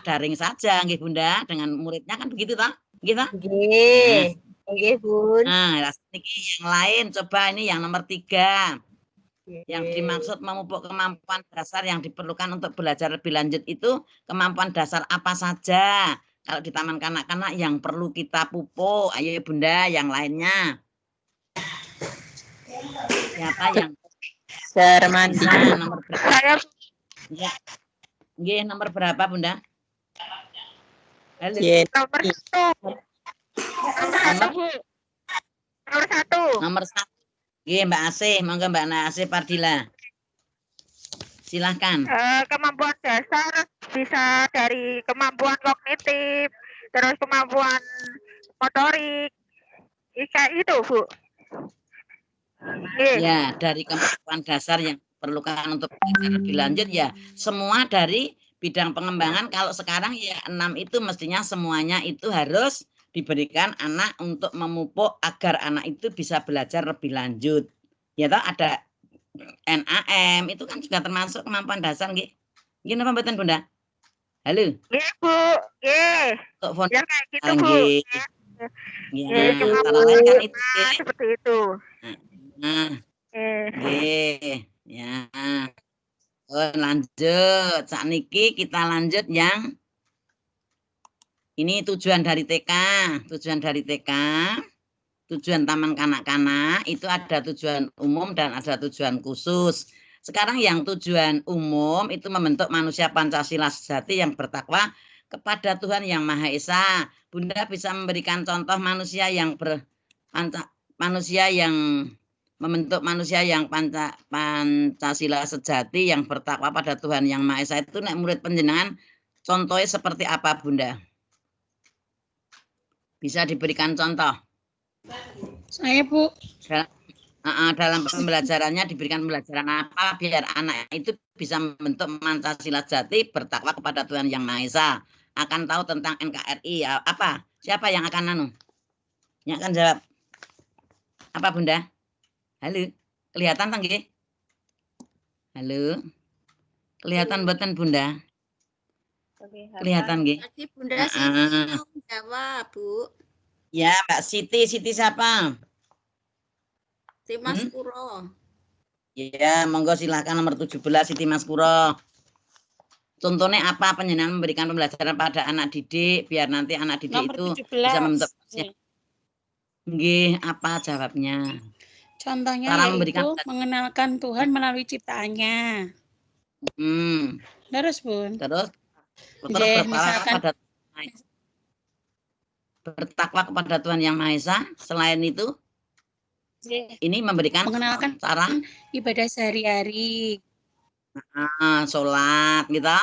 daring saja nggih Bunda, dengan muridnya kan begitu toh? Gitu? Nggih. Nggih, Bun. Nah, yang lain coba ini yang nomor 3. Yang dimaksud memupuk kemampuan dasar yang diperlukan untuk belajar lebih lanjut itu kemampuan dasar apa saja? Kalau di taman kanak-kanak yang perlu kita pupuk, ayo Bunda, yang lainnya. Siapa yang Sarmandi. Nomor berapa? Ya. Nggih, nomor berapa Bunda? Halo. Nomor 1. Nomor 1. Nggih, Mbak Asih, monggo Mbak Asih Pardila. Silahkan. Kemampuan dasar bisa dari kemampuan kognitif, terus kemampuan motorik, kayak itu Bu. Ya, dari kemampuan dasar yang diperlukan untuk belajar lebih lanjut ya, semua dari bidang pengembangan. Kalau sekarang ya 6 itu mestinya semuanya itu harus diberikan anak untuk memupuk agar anak itu bisa belajar lebih lanjut. Ya toh ada NAM itu kan juga termasuk kemampuan dasar nggih. Nggih napa mboten Bunda? Halo. Nggih Bu, nggih. Ya kayak gitu Bu. Ya, antara lain kan itu seperti itu. Nah. Ya. Lanjut. Sakniki kita lanjut yang ini tujuan dari TK. Tujuan taman kanak-kanak itu ada tujuan umum dan ada tujuan khusus. Sekarang yang tujuan umum itu membentuk manusia Pancasila sejati yang bertakwa kepada Tuhan Yang Maha Esa. Bunda bisa memberikan contoh manusia yang membentuk manusia yang Pancasila sejati yang bertakwa pada Tuhan Yang Maha Esa itu nek murid panjenengan contohnya seperti apa Bunda? Bisa diberikan contoh. Saya Bu. Dalam pembelajarannya diberikan pembelajaran apa biar anak itu bisa membentuk Pancasila sejati bertakwa kepada Tuhan Yang Maha Esa, akan tahu tentang NKRI apa? Siapa yang akan yang akan jawab? Apa Bunda? Halo, kelihatan nggih? Halo. Kelihatan mboten Bunda? Kelihatan nggih? Tadi Bunda Siti jawab, Bu. Ya, Mbak Siti. Siti siapa? Siti Mas Kuro. Ya, monggo silakan nomor 17 Siti Mas Kuro. Contohnya apa panjenengan memberikan pembelajaran pada anak didik biar nanti anak didik nomor itu 17. Bisa membentuk. Nggih, apa jawabnya? Contohnya yaitu mengenalkan Tuhan melalui ciptaannya. Terus Bun. Terus bertakwa kepada Tuhan Yang Maha Esa. Selain itu, ini memberikan mengenalkan cara ibadah sehari-hari. Sholat gitu.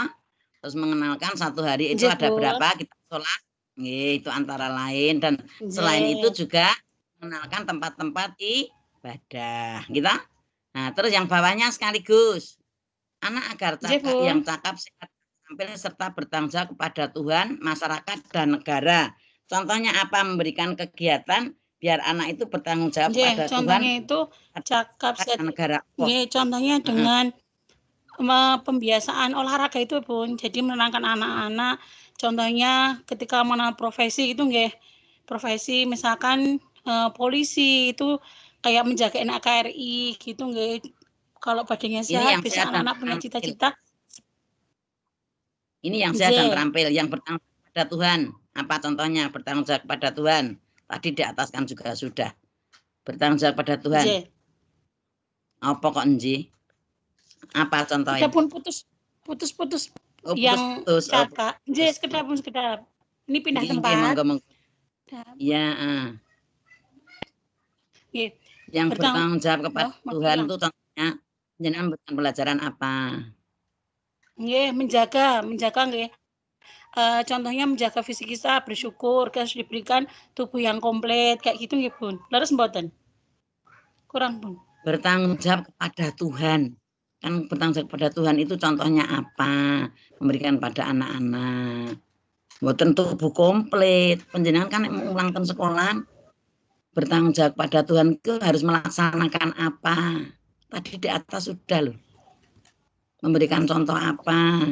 Terus mengenalkan satu hari itu ada berapa kita sholat. Itu antara lain. Dan selain itu juga mengenalkan tempat-tempat ibadah gitu. Nah, terus yang bawahnya sekaligus anak agar yang cakap, sehat, tampil serta bertanggung jawab kepada Tuhan, masyarakat dan negara. Contohnya apa? Memberikan kegiatan biar anak itu bertanggung jawab kepada Tuhan. Contohnya itu cakap sehat negara. Contohnya dengan pembiasaan olahraga itu Bun. Jadi menenangkan anak-anak. Contohnya ketika mengenal profesi itu profesi misalkan polisi itu kayak menjaga NKRI gitu nggih. Kalau badannya sehat, bisa anak-anak punya cita-cita. Ini yang sehat dan terampil, yang bertanggung jawab pada Tuhan. Apa contohnya? Bertanggung jawab pada Tuhan. Tadi di atas kan juga sudah. Bertanggung jawab pada Tuhan. Apa kok nji? Apa contohnya? Kita pun putus-putus yang cakap. Sekedap. Ini pindah tempat. Ya. Yang bertanggung jawab kepada Tuhan itu contohnya jenengan memberikan pelajaran apa? Nggih, menjaga nggih. Contohnya menjaga fisik kita, bersyukur, harus diberikan tubuh yang komplit kayak gitu nggih, Bun. Leres mboten? Kurang, Bun. Bertanggung jawab kepada Tuhan. Kan bertanggung jawab kepada Tuhan itu contohnya apa? Memberikan pada anak-anak. Mboten tubuh komplit. Panjenengan kan mulang ten sekolah. Bertanggung jawab pada Tuhan itu harus melaksanakan apa? Tadi di atas sudah loh. Memberikan contoh apa?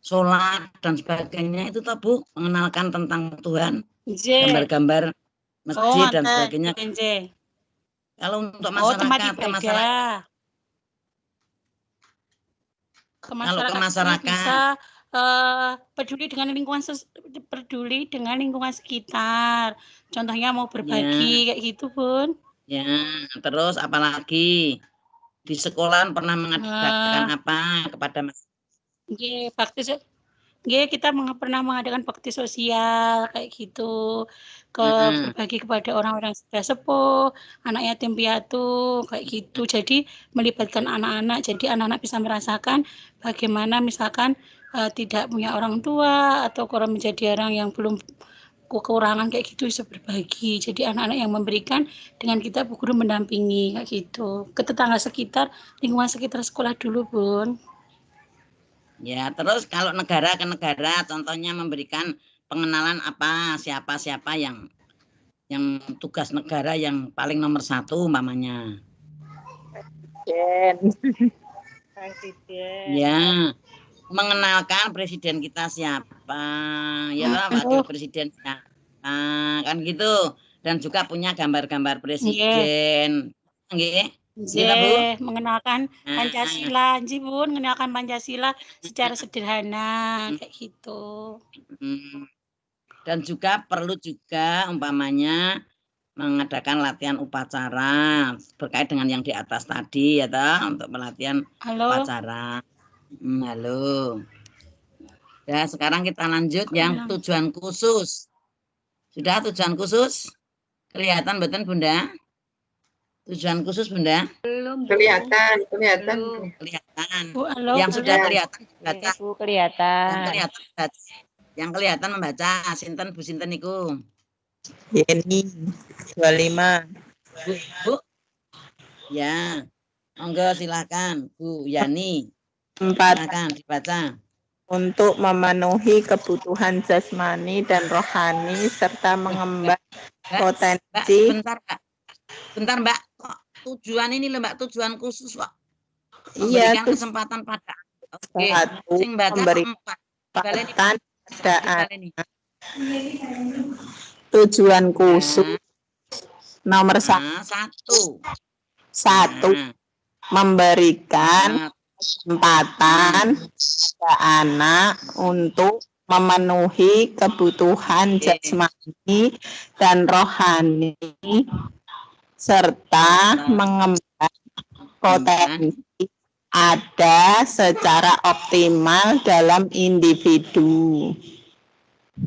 Sholat dan sebagainya itu toh Bu, mengenalkan tentang Tuhan. Gambar-gambar masjid dan sebagainya. Kalau untuk masyarakat, kalau ke masyarakat bisa peduli dengan lingkungan sekitar. Contohnya mau berbagi kayak gitu, Bun. Ya, terus apalagi di sekolah pernah mengadakan apa kepada masyarakat? Kita pernah mengadakan bakti sosial kayak gitu, berbagi kepada orang-orang sudah sepuh, anak yatim piatu kayak gitu. Jadi melibatkan anak-anak, jadi anak-anak bisa merasakan bagaimana misalkan tidak punya orang tua atau kurang menjadi orang yang belum kekurangan kayak gitu bisa berbagi. Jadi anak-anak yang memberikan dengan kita Bu Guru mendampingi kayak gitu. Ke tetangga sekitar, lingkungan sekitar sekolah dulu, Bun. Ya, terus kalau negara ke negara contohnya memberikan pengenalan apa siapa-siapa yang tugas negara yang paling nomor 1 umpamanya. Presiden. Ya. Mengenalkan presiden kita siapa, ya wakil presiden siapa, kan gitu. Dan juga punya gambar-gambar presiden, mengenalkan Pancasila, Bun, mengenalkan Pancasila secara sederhana kayak gitu. Dan juga perlu juga umpamanya mengadakan latihan upacara berkait dengan yang di atas tadi ya toh, untuk pelatihan upacara. Halo. Ya, sekarang kita lanjut yang tujuan khusus. Sudah tujuan khusus? Kelihatan betul Bunda? Tujuan khusus Bunda? Belum. Kelihatan. Bu, halo, yang sudah kelihatan baca. Bu, kelihatan. Yang kelihatan membaca. Sinten Bu sinten niku? Yeni 25. Bu. Ya. Monggo silakan Bu Yani. 4. Silakan dibaca. Untuk memenuhi kebutuhan jasmani dan rohani serta mengembang potensi. Bentar Mbak. Kok tujuan ini loh Mbak, tujuan khusus kok. Iya, kesempatan pada. Oke. Sing baca keadaan. Tujuan khusus nomor 1. Memberikan kesempatan pada anak untuk memenuhi kebutuhan jasmani dan rohani serta mengembang potensi ada secara optimal dalam individu.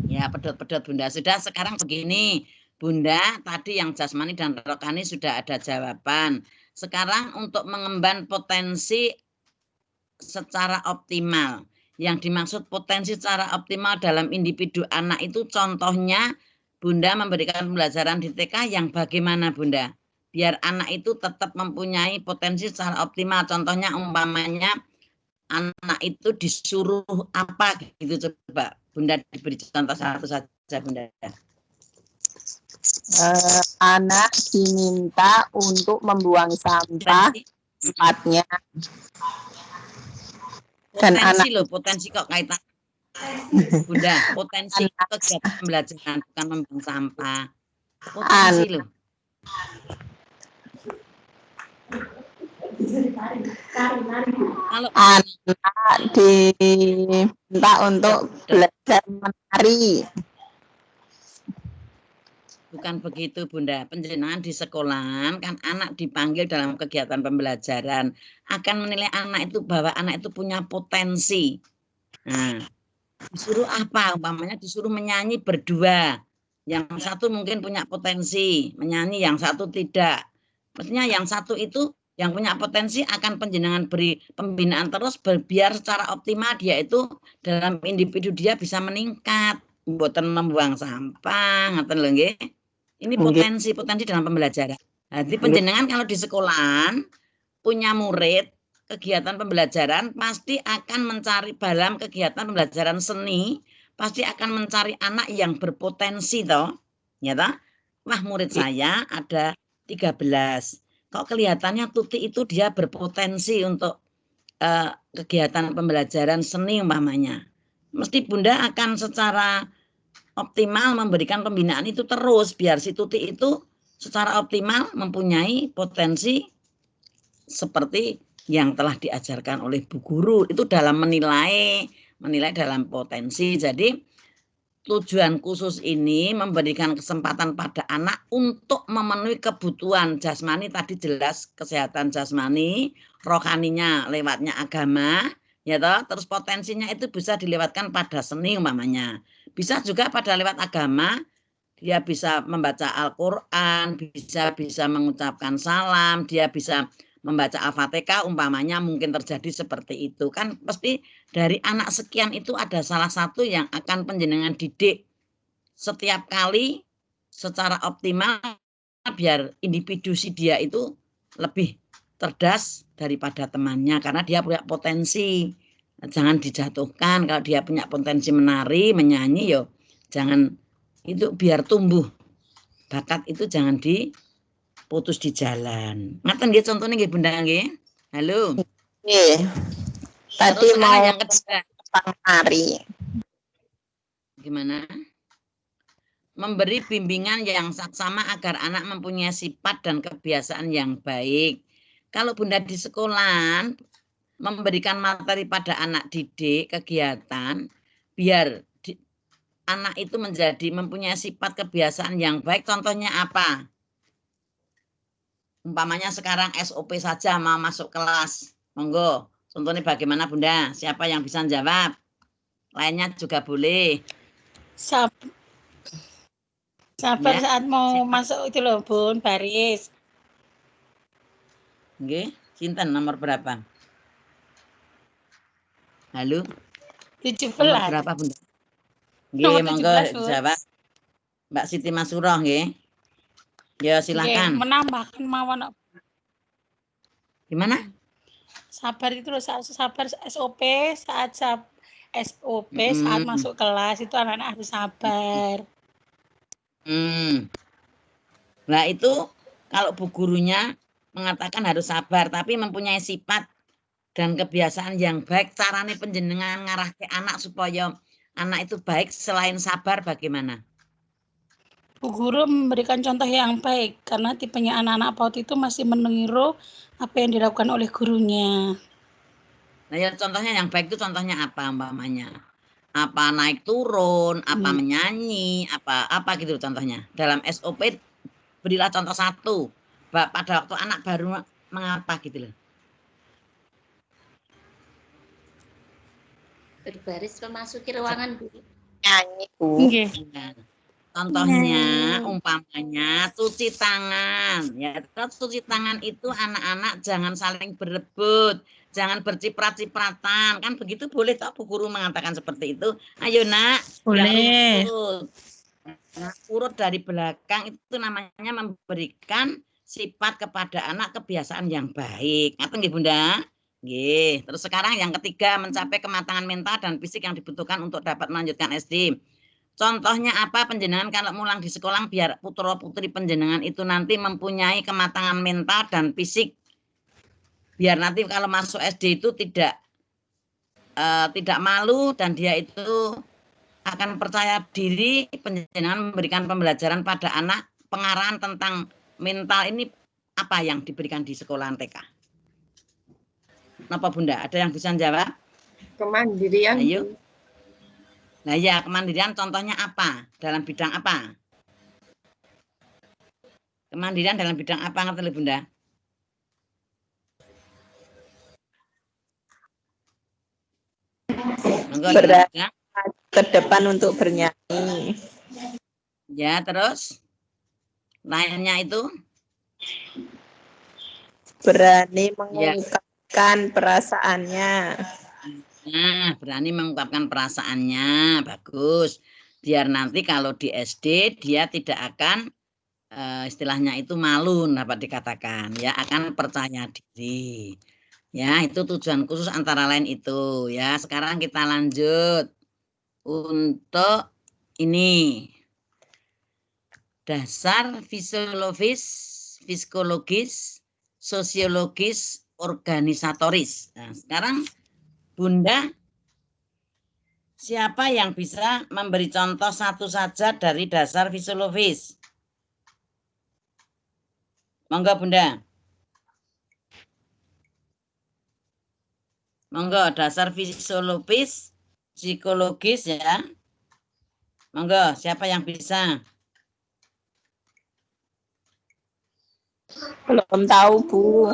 Ya, pedot-pedot Bunda. Sudah, sekarang begini Bunda, tadi yang jasmani dan rohani sudah ada jawaban. Sekarang untuk mengemban potensi secara optimal. Yang dimaksud potensi secara optimal dalam individu anak itu contohnya Bunda memberikan pembelajaran di TK yang bagaimana Bunda? Biar anak itu tetap mempunyai potensi secara optimal. Contohnya umpamanya anak itu disuruh apa gitu, coba Bunda diberi contoh satu saja Bunda. Anak diminta untuk membuang sampah tempatnya. Dan potensi loh, potensi kok kaitan Bunda, potensi kegiatan pembelajaran bukan membuang sampah. Potensi loh. Kalau anak diminta untuk belajar menari. Bukan begitu, Bunda. Penjenengan di sekolah kan anak dipanggil dalam kegiatan pembelajaran akan menilai anak itu bahwa anak itu punya potensi. Nah, disuruh apa? Umpamanya disuruh menyanyi berdua. Yang satu mungkin punya potensi menyanyi, yang satu tidak. Maksudnya yang satu itu yang punya potensi akan penjenengan beri pembinaan terus biar secara optimal dia itu dalam individu dia bisa meningkat. Mboten membuang sampah, ngaten lho nggih. Ini potensi-potensi dalam pembelajaran. Jadi penjenengan kalau di sekolahan punya murid kegiatan pembelajaran pasti akan mencari dalam kegiatan pembelajaran seni pasti akan mencari anak yang berpotensi toh. Ya toh? Wah, murid saya ada 13. Kok kelihatannya Tuti itu dia berpotensi untuk kegiatan pembelajaran seni umpamanya. Mesti Bunda akan secara optimal memberikan pembinaan itu terus biar si Tuti itu secara optimal mempunyai potensi seperti yang telah diajarkan oleh Bu Guru itu dalam menilai dalam potensi. Jadi tujuan khusus ini memberikan kesempatan pada anak untuk memenuhi kebutuhan jasmani tadi jelas kesehatan jasmani, rohaninya lewatnya agama, ya toh, terus potensinya itu bisa dilewatkan pada seni umpamanya. Bisa juga pada lewat agama, dia bisa membaca Al-Quran, bisa mengucapkan salam, dia bisa membaca Al-Fatihah umpamanya mungkin terjadi seperti itu. Kan pasti dari anak sekian itu ada salah satu yang akan penjenengan didik setiap kali secara optimal biar individu si dia itu lebih cerdas daripada temannya karena dia punya potensi. Jangan dijatuhkan kalau dia punya potensi menari, menyanyi, yo jangan itu biar tumbuh. Bakat itu jangan diputus di jalan. Ngaten nggih contohnya nggih Bunda nggih. Halo. Nggih. Tadi mau yang ketiga menari. Gimana? Memberi bimbingan yang saksama agar anak mempunyai sifat dan kebiasaan yang baik. Kalau Bunda di sekolah memberikan materi pada anak didik kegiatan biar anak itu mempunyai sifat kebiasaan yang baik. Contohnya apa? Umpamanya sekarang SOP saja mau masuk kelas. Monggo. Contohnya bagaimana Bunda? Siapa yang bisa jawab? Lainnya juga boleh. Sabar ya. Saat mau masuk itu loh Bun, baris. Oke, Sinten nomor berapa? Halo? 17. Nomor berapa Bunda? Nggih, monggo jawab. Mbak Siti Masuroh nggih. Ya silakan. Nggih, menambahkan mawon. Gimana? Sabar itu loh, sabar SOP saat saat masuk kelas itu anak-anak harus sabar. Nah itu kalau bu gurunya mengatakan harus sabar tapi mempunyai sifat dan kebiasaan yang baik, carane penjenengan ngarah ke anak supaya anak itu baik selain sabar bagaimana? Bu guru memberikan contoh yang baik karena tipenya anak-anak PAUD itu masih meniru apa yang dilakukan oleh gurunya. Nah ya contohnya yang baik itu contohnya apa umpamanya? Apa naik turun, apa menyanyi, apa gitu contohnya. Dalam SOP berilah contoh satu pada waktu anak baru mengapa gitu loh. Berbaris memasuki ruangan Bu. Nyanyi Bu. Okay. Contohnya umpamanya cuci tangan. Ya, cuci tangan itu anak-anak jangan saling berebut, jangan berciprat-cipratan. Kan begitu boleh toh Bu guru mengatakan seperti itu. Ayo Nak, boleh. Urut dari belakang itu namanya memberikan sifat kepada anak kebiasaan yang baik. Ngaten nggih Bunda? Nggih. Terus sekarang yang ketiga mencapai kematangan mental dan fisik yang dibutuhkan untuk dapat melanjutkan SD. Contohnya apa penjenengan kalau mulang di sekolah biar putra putri penjenengan itu nanti mempunyai kematangan mental dan fisik. Biar nanti kalau masuk SD itu tidak malu dan dia itu akan percaya diri. Penjenengan memberikan pembelajaran pada anak pengarahan tentang mental ini apa yang diberikan di sekolah TK. Napa Bunda? Ada yang bisa jawab? Kemandirian. Ayo. Nah ya, kemandirian contohnya apa? Dalam bidang apa? Kemandirian dalam bidang apa, ngerti Bunda? Berani ke depan untuk bernyanyi. Ya, terus lainnya itu berani mengungkapkan perasaannya. Nah, berani mengungkapkan perasaannya, bagus. Biar nanti kalau di SD dia tidak akan istilahnya itu malu, dapat dikatakan, ya akan percaya diri. Ya, itu tujuan khusus antara lain itu. Ya, sekarang kita lanjut untuk ini. Dasar psikologis, sosiologis, organisatoris. Nah, sekarang Bunda, siapa yang bisa memberi contoh satu saja dari dasar fisiologis? Monggo Bunda. Monggo, dasar fisiologis, psikologis ya. Monggo, siapa yang bisa? Belum tahu, Bu.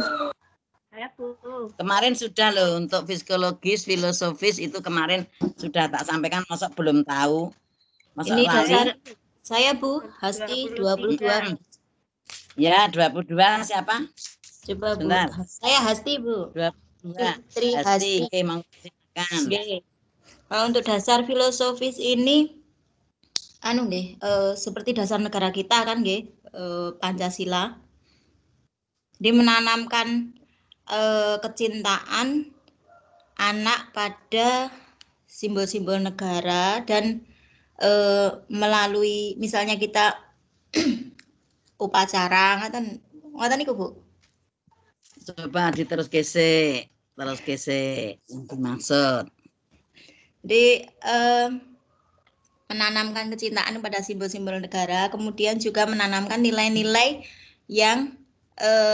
Saya Bu. Kemarin sudah loh untuk psikologis, filosofis itu kemarin sudah tak sampaikan, masa belum tahu? Masa Ini lali? dasar saya Bu, Hasti 22. Ya, 22 siapa? Coba Bu. Bentar. Saya Hasti Bu. 22. Fitri Hasti. Oke, silakan. Kalau untuk dasar filosofis ini seperti dasar negara kita kan nggih, Pancasila. Dia menanamkan kecintaan anak pada simbol-simbol negara dan melalui misalnya kita upacara ngoten niku Bu. Coba diterus gesek, yang dimaksud. Jadi menanamkan kecintaan pada simbol-simbol negara, kemudian juga menanamkan nilai-nilai yang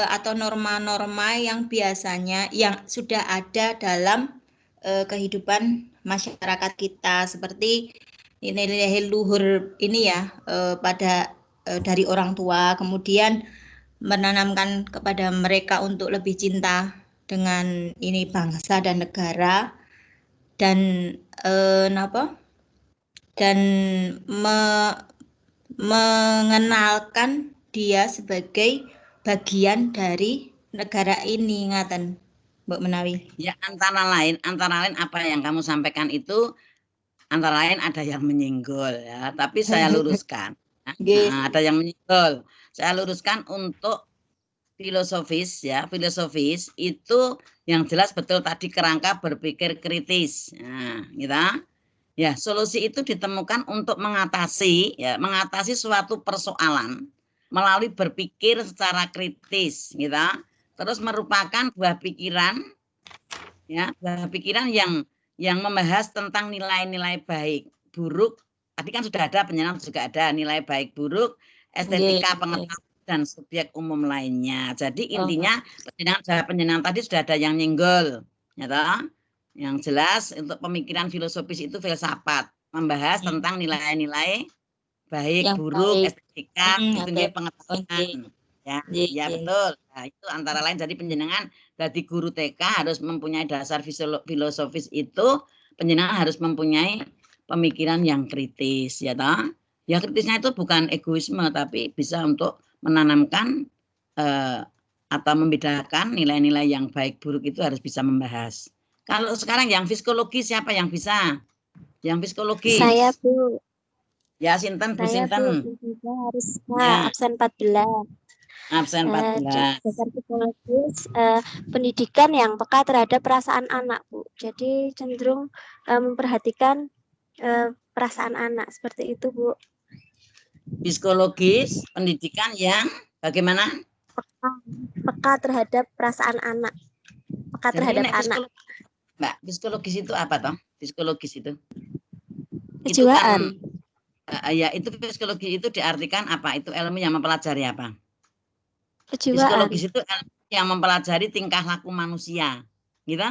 atau norma-norma yang biasanya yang sudah ada dalam kehidupan masyarakat kita, seperti nilai-nilai luhur ini ya pada dari orang tua, kemudian menanamkan kepada mereka untuk lebih cinta dengan ini bangsa dan negara, dan mengenalkan dia sebagai bagian dari negara ini, ngaten Mbak Menawi. Ya, antara lain apa yang kamu sampaikan itu antara lain ada yang menyinggol ya, tapi saya luruskan. Nah, ada yang menyinggol. Saya luruskan untuk filosofis ya, filosofis itu yang jelas betul tadi kerangka berpikir kritis. Nah, gitu. Ya, solusi itu ditemukan untuk mengatasi suatu persoalan melalui berpikir secara kritis, gitu. Terus merupakan buah pikiran, ya, buah pikiran yang membahas tentang nilai-nilai baik, buruk. Tadi kan sudah ada penyenang, juga ada nilai baik, buruk, estetika, pengetahuan dan subjek umum lainnya. Jadi intinya penyenang tadi sudah ada yang nyenggol, ya toh? Yang jelas untuk pemikiran filosofis itu filsafat, membahas tentang nilai-nilai baik, yang buruk, baik, estetika, pengetahuan. Ya betul. Nah, itu antara lain jadi penjenengan dari guru TK harus mempunyai dasar filosofis itu, penjenengan harus mempunyai pemikiran yang kritis, ya toh? Ya kritisnya itu bukan egoisme, tapi bisa untuk menanamkan atau membedakan nilai-nilai yang baik buruk itu harus bisa membahas. Kalau sekarang yang psikologi siapa yang bisa? Yang psikologi. Saya Bu. Ya, Sinten, Bu Sinten. Saya harus absen 14. Absen 14. Dasar psikologis pendidikan yang peka terhadap perasaan anak, Bu. Jadi cenderung memperhatikan perasaan anak seperti itu, Bu. Psikologis pendidikan yang bagaimana? Peka terhadap perasaan anak. Peka terhadap anak. Mbak, psikologis itu apa toh? Psikologis itu? Kejiwaan. Ya, itu psikologi itu diartikan apa? Itu ilmu yang mempelajari apa? Kejiwaan. Psikologis itu yang mempelajari tingkah laku manusia, Gitu?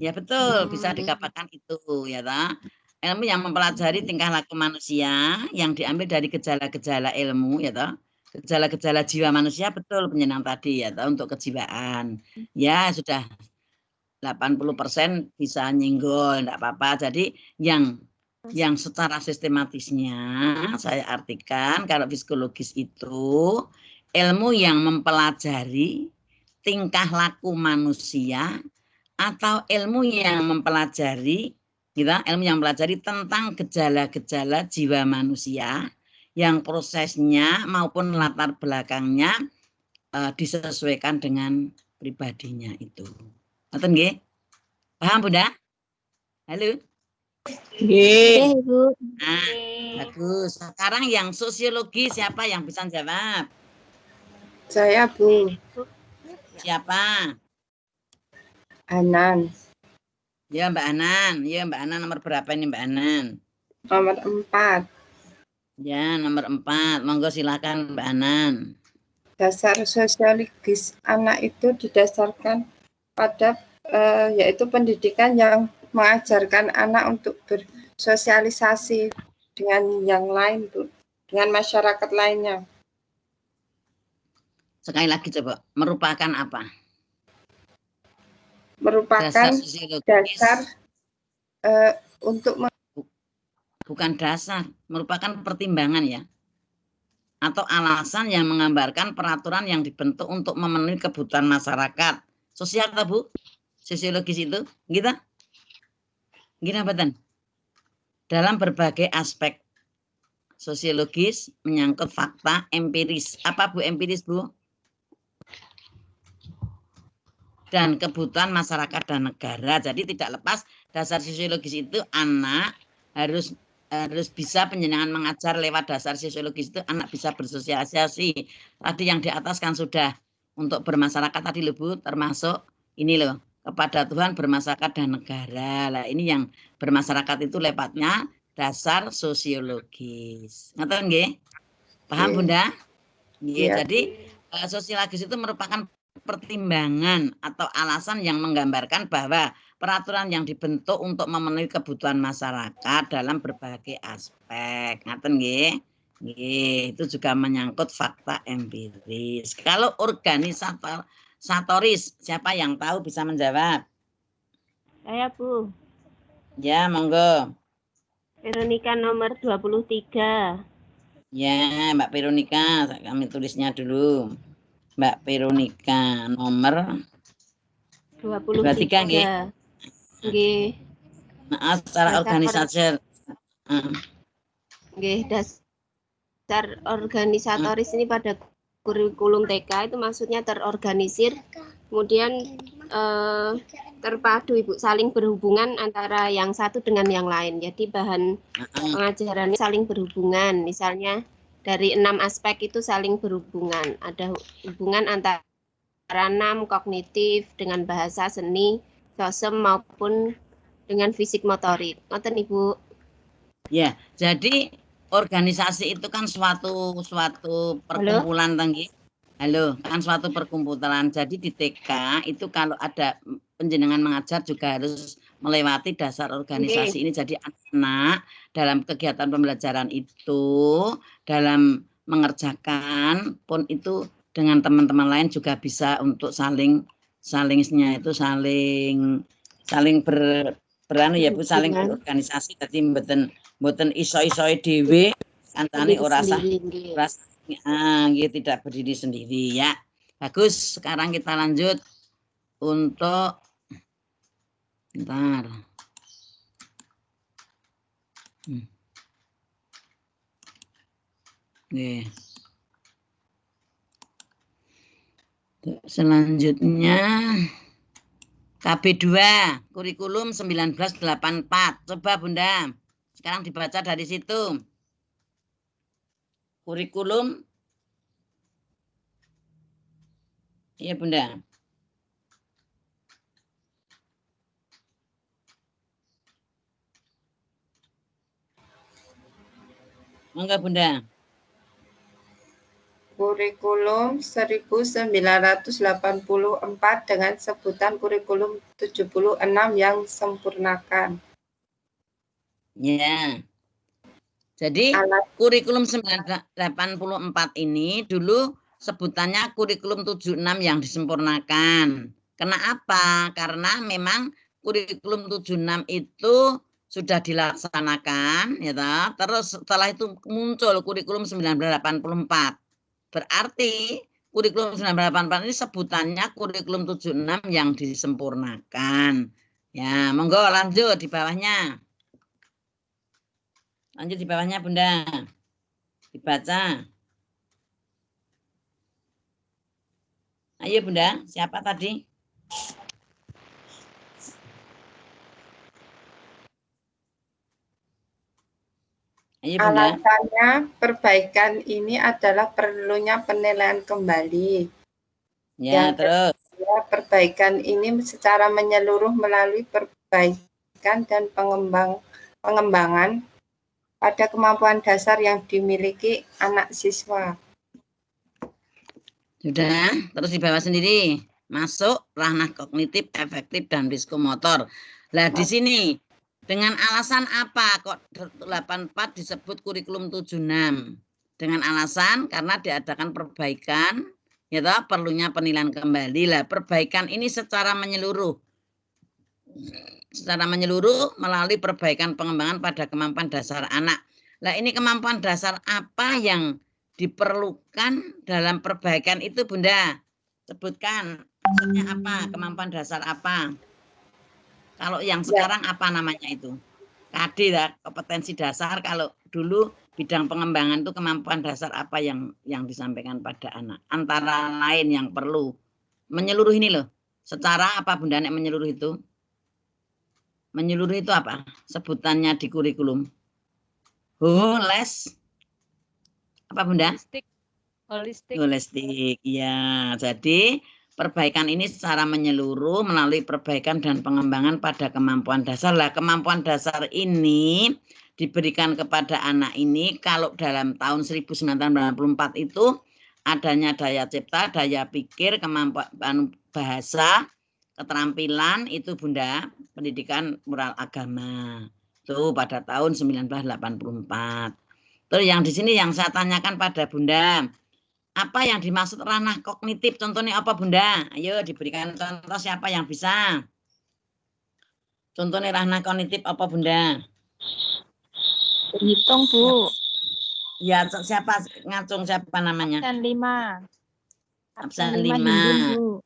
Ya betul, bisa dikatakan itu ya toh. Ilmu yang mempelajari tingkah laku manusia yang diambil dari gejala-gejala ilmu ya toh. Gejala-gejala jiwa manusia betul penyenang tadi ya toh, untuk kejiwaan. Ya sudah 80% bisa nyinggol, enggak apa-apa. Jadi yang secara sistematisnya saya artikan kalau psikologis itu ilmu yang mempelajari tingkah laku manusia atau ilmu yang mempelajari ilmu yang mempelajari tentang gejala-gejala jiwa manusia yang prosesnya maupun latar belakangnya disesuaikan dengan pribadinya itu. Ngoten nggih? Paham, Bunda? Halo? Nggih. Ibu. Nah, bagus. Sekarang yang sosiologi siapa yang bisa jawab? Saya, Bu. Siapa? Anan. Ya, Mbak Anan. Ya, Mbak Anan nomor berapa ini, Mbak Anan? Nomor 4. Ya, nomor 4. Monggo silakan, Mbak Anan. Dasar sosiologis anak itu didasarkan pada yaitu pendidikan yang mengajarkan anak untuk bersosialisasi dengan yang lain, Bu, dengan masyarakat lainnya. Sekali lagi coba, merupakan apa? Merupakan dasar untuk bukan dasar, merupakan pertimbangan ya. Atau alasan yang menggambarkan peraturan yang dibentuk untuk memenuhi kebutuhan masyarakat. Sosial tak, Bu? Sosiologis itu, gitu? Gini betul. Dalam berbagai aspek sosiologis menyangkut fakta empiris. Apa Bu empiris, Bu? Dan kebutuhan masyarakat dan negara. Jadi tidak lepas dasar sosiologis itu anak harus bisa penjenengan mengajar lewat dasar sosiologis itu anak bisa bersosialisasi. Tadi yang di atas kan sudah untuk bermasyarakat tadi loh Bu, termasuk ini loh kepada Tuhan, bermasyarakat dan negara. Lah ini yang bermasyarakat itu lewatnya dasar sosiologis. Ngerti nggih? Paham Bunda? Nggih, jadi sosiologis itu merupakan pertimbangan atau alasan yang menggambarkan bahwa peraturan yang dibentuk untuk memenuhi kebutuhan masyarakat dalam berbagai aspek. Ngaten nggih? Nggih, itu juga menyangkut fakta empiris. Kalau organisatoris, siapa yang tahu bisa menjawab? Saya, Bu. Ya, monggo. Veronica nomor 23. Ya, Mbak Veronica, kami tulisnya dulu. Mbak Veronica nomor 23 nggih. Nggih. Nah, secara organisasi. Nggih, dasar organisatoris ini pada kurikulum TK itu maksudnya terorganisir, kemudian terpadu Ibu, saling berhubungan antara yang satu dengan yang lain. Jadi bahan pengajarannya saling berhubungan, misalnya dari 6 aspek itu saling berhubungan. Ada hubungan antara 6 kognitif dengan bahasa, seni, sosial maupun dengan fisik motorik. Ngoten Ibu. Ya, jadi organisasi itu kan suatu perkumpulan tanggi. Halo, kan suatu perkumpulan. Jadi di TK itu kalau ada penjenengan mengajar juga harus melewati dasar organisasi ini. Jadi anak dalam kegiatan pembelajaran itu, dalam mengerjakan pun itu dengan teman-teman lain juga bisa untuk saling beranu ya Bu, saling berorganisasi. Jadi mboten iso-iso dhewe antane ora sah. Tidak berdiri sendiri ya. Bagus, sekarang kita lanjut untuk bentar. Selanjutnya KB2 kurikulum 1984. Coba Bunda, sekarang dibaca dari situ. Kurikulum. Iya Bunda. Monggo Bunda. kurikulum 1984 dengan sebutan kurikulum 76 yang sempurnakan. Ya. Jadi kurikulum 1984 ini dulu sebutannya kurikulum 76 yang disempurnakan. Kenapa? Karena memang kurikulum 76 itu sudah dilaksanakan, ya toh. Terus setelah itu muncul kurikulum 1984. Berarti kurikulum 1984 ini sebutannya kurikulum 76 yang disempurnakan. Ya, monggo lanjut di bawahnya. Lanjut di bawahnya, Bunda. Dibaca. Ayo, Bunda. Siapa tadi? Ayo, Bunda. Alasannya perbaikan ini adalah perlunya penilaian kembali. Ya, terus. Kedua, perbaikan ini secara menyeluruh melalui perbaikan dan pengembangan pada kemampuan dasar yang dimiliki anak siswa. Sudah, terus di bawah sendiri. Masuk ranah kognitif, efektif, dan psikomotor. Lah di sini, dengan alasan apa kok 84 disebut kurikulum 76? Dengan alasan karena diadakan perbaikan, ya toh, perlunya penilaian kembali. Lah perbaikan ini secara menyeluruh. Secara menyeluruh melalui perbaikan pengembangan pada kemampuan dasar anak. Nah, ini kemampuan dasar apa yang diperlukan dalam perbaikan itu, Bunda? Sebutkan, maksudnya apa? Kemampuan dasar apa? Kalau yang sekarang apa namanya itu? KD ya, kompetensi dasar. Kalau dulu bidang pengembangan itu kemampuan dasar apa yang disampaikan pada anak? Antara lain yang perlu. Menyeluruh ini loh. Secara apa, Bunda, nek menyeluruh itu? Menyeluruh itu apa? Sebutannya di kurikulum. Les. Apa, Bunda? Holistik. Holistik. Ya, jadi perbaikan ini secara menyeluruh melalui perbaikan dan pengembangan pada kemampuan dasar. Lah, kemampuan dasar ini diberikan kepada anak ini kalau dalam tahun 1994 itu adanya daya cipta, daya pikir, kemampuan bahasa, keterampilan itu, Bunda, pendidikan moral agama. Itu pada tahun 1984. Terus yang di sini yang saya tanyakan pada Bunda, apa yang dimaksud ranah kognitif? Contohnya apa, Bunda? Ayo diberikan contoh, siapa yang bisa? Contohnya ranah kognitif apa, Bunda? Berhitung, Bu. Ya, siapa ngacung, siapa namanya? Absen 5. Absen 5.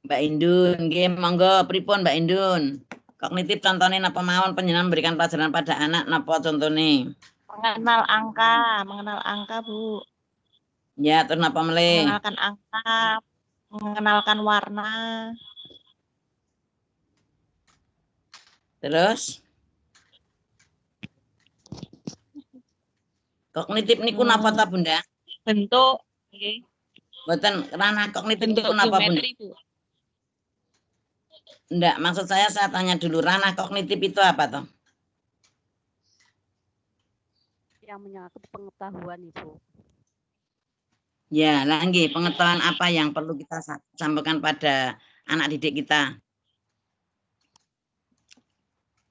Mbak Indun, nggih, monggo pripun Mbak Indun? Kognitif contohnya napa mawon panjenengan memberikan pelajaran pada anak napa contohnya? Mengenal angka, Bu. Ya, terus napa melih? Mengenalkan angka, mengenalkan warna. Terus? Kognitif niku napa ta, Bunda? Bentuk, nggih. Mboten ranah kognitif niku napa, Bunda? Enggak, maksud saya tanya dulu, ranah kognitif itu apa toh? Yang menyangkut pengetahuan, Ibu. Ya, lagi pengetahuan apa yang perlu kita sampaikan pada anak didik kita?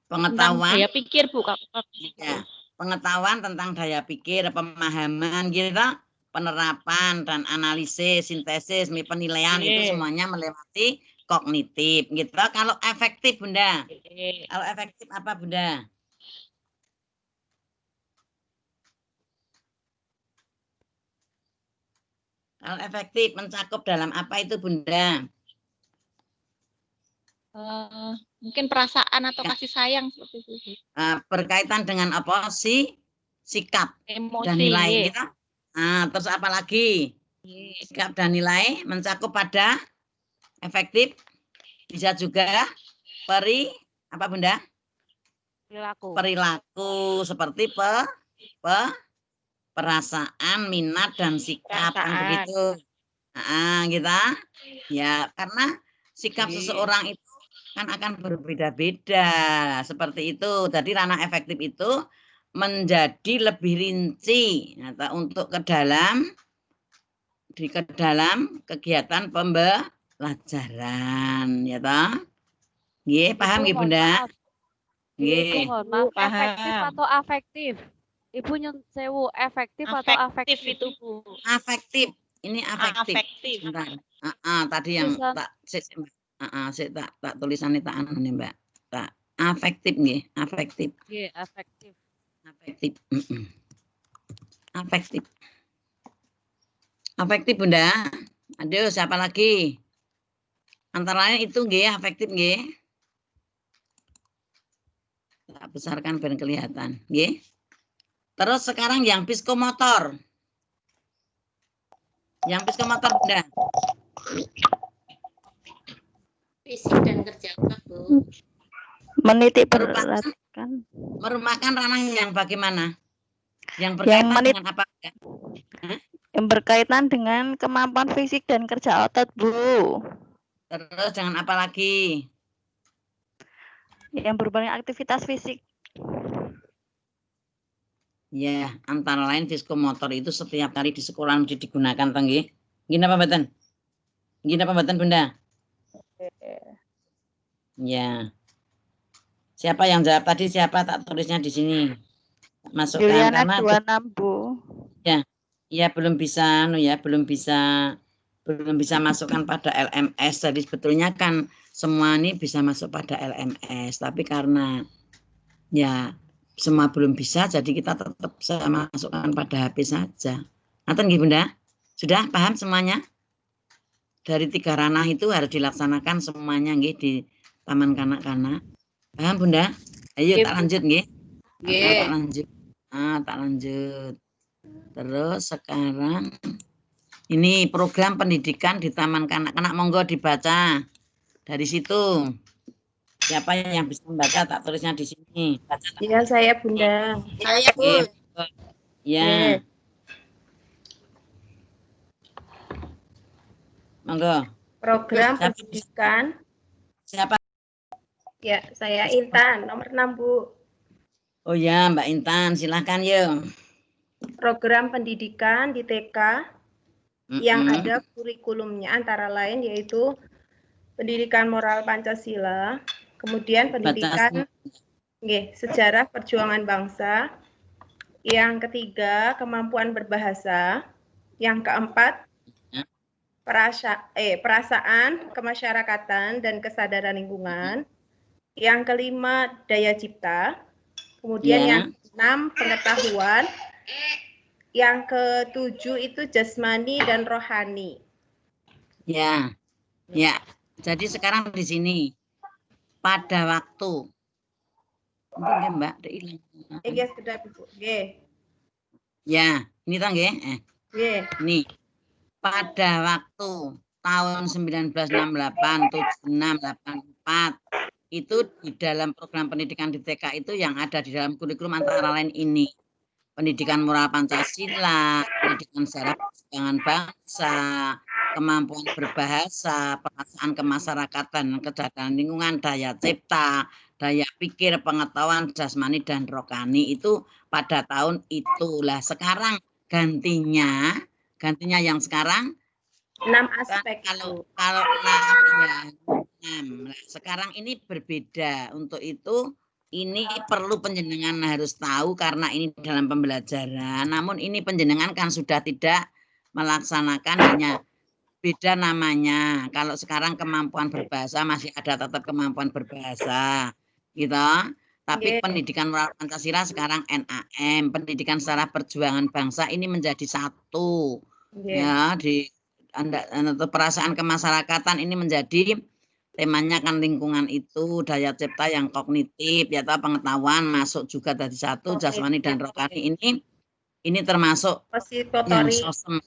Pengetahuan daya pikir, Bu. Ya, pengetahuan tentang daya pikir, pemahaman kita, penerapan dan analisis, sintesis, penilaian itu semuanya melewati kognitif gitu. Kalau efektif, Bunda. Kalau efektif apa, Bunda? Kalau efektif mencakup dalam apa itu, Bunda? Mungkin perasaan atau kasih sayang seperti itu. Berkaitan dengan apa sih? Sikap emosi, dan nilai kita. Terus apa lagi? Sikap dan nilai mencakup pada efektif. Bisa juga apa, Bunda? Perilaku. Perilaku seperti perasaan, minat dan sikap kan begitu. Kita ya, karena sikap seseorang itu kan akan berbeda-beda seperti itu. Jadi ranah efektif itu menjadi lebih rinci untuk ke dalam ke dalam kegiatan pembelajaran, ya toh? Nggih, paham nggih Bunda? Nggih. Mohon maaf, efektif atau afektif? Ibu nyun sewu, efektif atau afektif itu, Bu? Afektif. Ini afektif. Afektif. Bentar. Tadi yang tak tak tulisannya tak anu nih, Mbak. Tak afektif nggih, afektif. Nggih, efektif. Afektif. Afektif. Afektif Bunda. Aduh, siapa lagi? Antara lain itu nggih, afektif nggih. Tak besarkan biar kelihatan, nggih. Terus sekarang yang psikomotor. Yang psikomotor Bunda. Fisik dan kerja otak, Bu. Menitik beratkan. Merupakan ranah yang bagaimana? Yang berkaitan dengan apa? Yang berkaitan dengan kemampuan fisik dan kerja otot, Bu. Terus dengan apa lagi? Yang berhubungan aktivitas fisik. Ya, antara lain psikomotor itu setiap hari di sekolah mesti digunakan, Tenggi. Gini apa mboten? Gini apa mboten, Bunda? Ya. Siapa yang jawab tadi? Siapa? Tak tulisnya di sini. Masukkan Juliana karena 26, Bu. Ya. Ya belum bisa belum bisa masukkan pada LMS. Jadi sebetulnya kan semua ini bisa masuk pada LMS, tapi karena ya semua belum bisa, jadi kita tetap bisa masukkan pada HP saja. Nanti nggih Bunda? Sudah paham semuanya? Dari 3 ranah itu harus dilaksanakan semuanya nggih di Taman Kanak-kanak. Paham Bunda? Ayo tak lanjut nggih. Tak lanjut. Tak lanjut. Terus sekarang ini program pendidikan di Taman Kanak-kanak, monggo dibaca. Dari situ. Siapa yang bisa membaca, tak tulisnya di sini. Ya, saya Bunda. Saya, Bu. Ya. Monggo. Program pendidikan. Siapa? Ya, saya Intan, nomor 6, Bu. Oh ya, Mbak Intan, silahkan yuk. Program pendidikan di TK yang ada kurikulumnya antara lain yaitu pendidikan moral Pancasila, kemudian pendidikan sejarah perjuangan bangsa, yang ketiga kemampuan berbahasa, yang keempat perasaan kemasyarakatan dan kesadaran lingkungan, yang kelima daya cipta, kemudian yang keenam pengetahuan, yang ketujuh itu jasmani dan rohani. Ya, ya. Jadi sekarang di sini pada waktu mungkin Mbak sudah Bu. Ya, ini tang nggih. Nih. Pada waktu tahun 1968, 76, 84 itu di dalam program pendidikan di TK itu yang ada di dalam kurikulum antara lain ini. Pendidikan moral Pancasila, pendidikan sejarah perjuangan bangsa, kemampuan berbahasa, perasaan kemasyarakatan, kesadaran lingkungan, daya cipta, daya pikir, pengetahuan jasmani dan rohani itu pada tahun itulah. Sekarang gantinya yang sekarang 6 aspek. Kalau 6 Nah, sekarang ini berbeda. Untuk itu ini perlu penjenengan harus tahu karena ini dalam pembelajaran. Namun ini penjenengan kan sudah tidak melaksanakan, hanya beda namanya. Kalau sekarang kemampuan berbahasa masih ada tetap kemampuan berbahasa, gitu. Tapi pendidikan moral Pancasila sekarang NAM, pendidikan sejarah perjuangan bangsa ini menjadi satu. Ya, di perasaan kemasyarakatan ini menjadi temanya kan lingkungan itu, daya cipta yang kognitif, ya pengetahuan masuk juga dari satu, jasmani dan rohani ini termasuk yang sosem,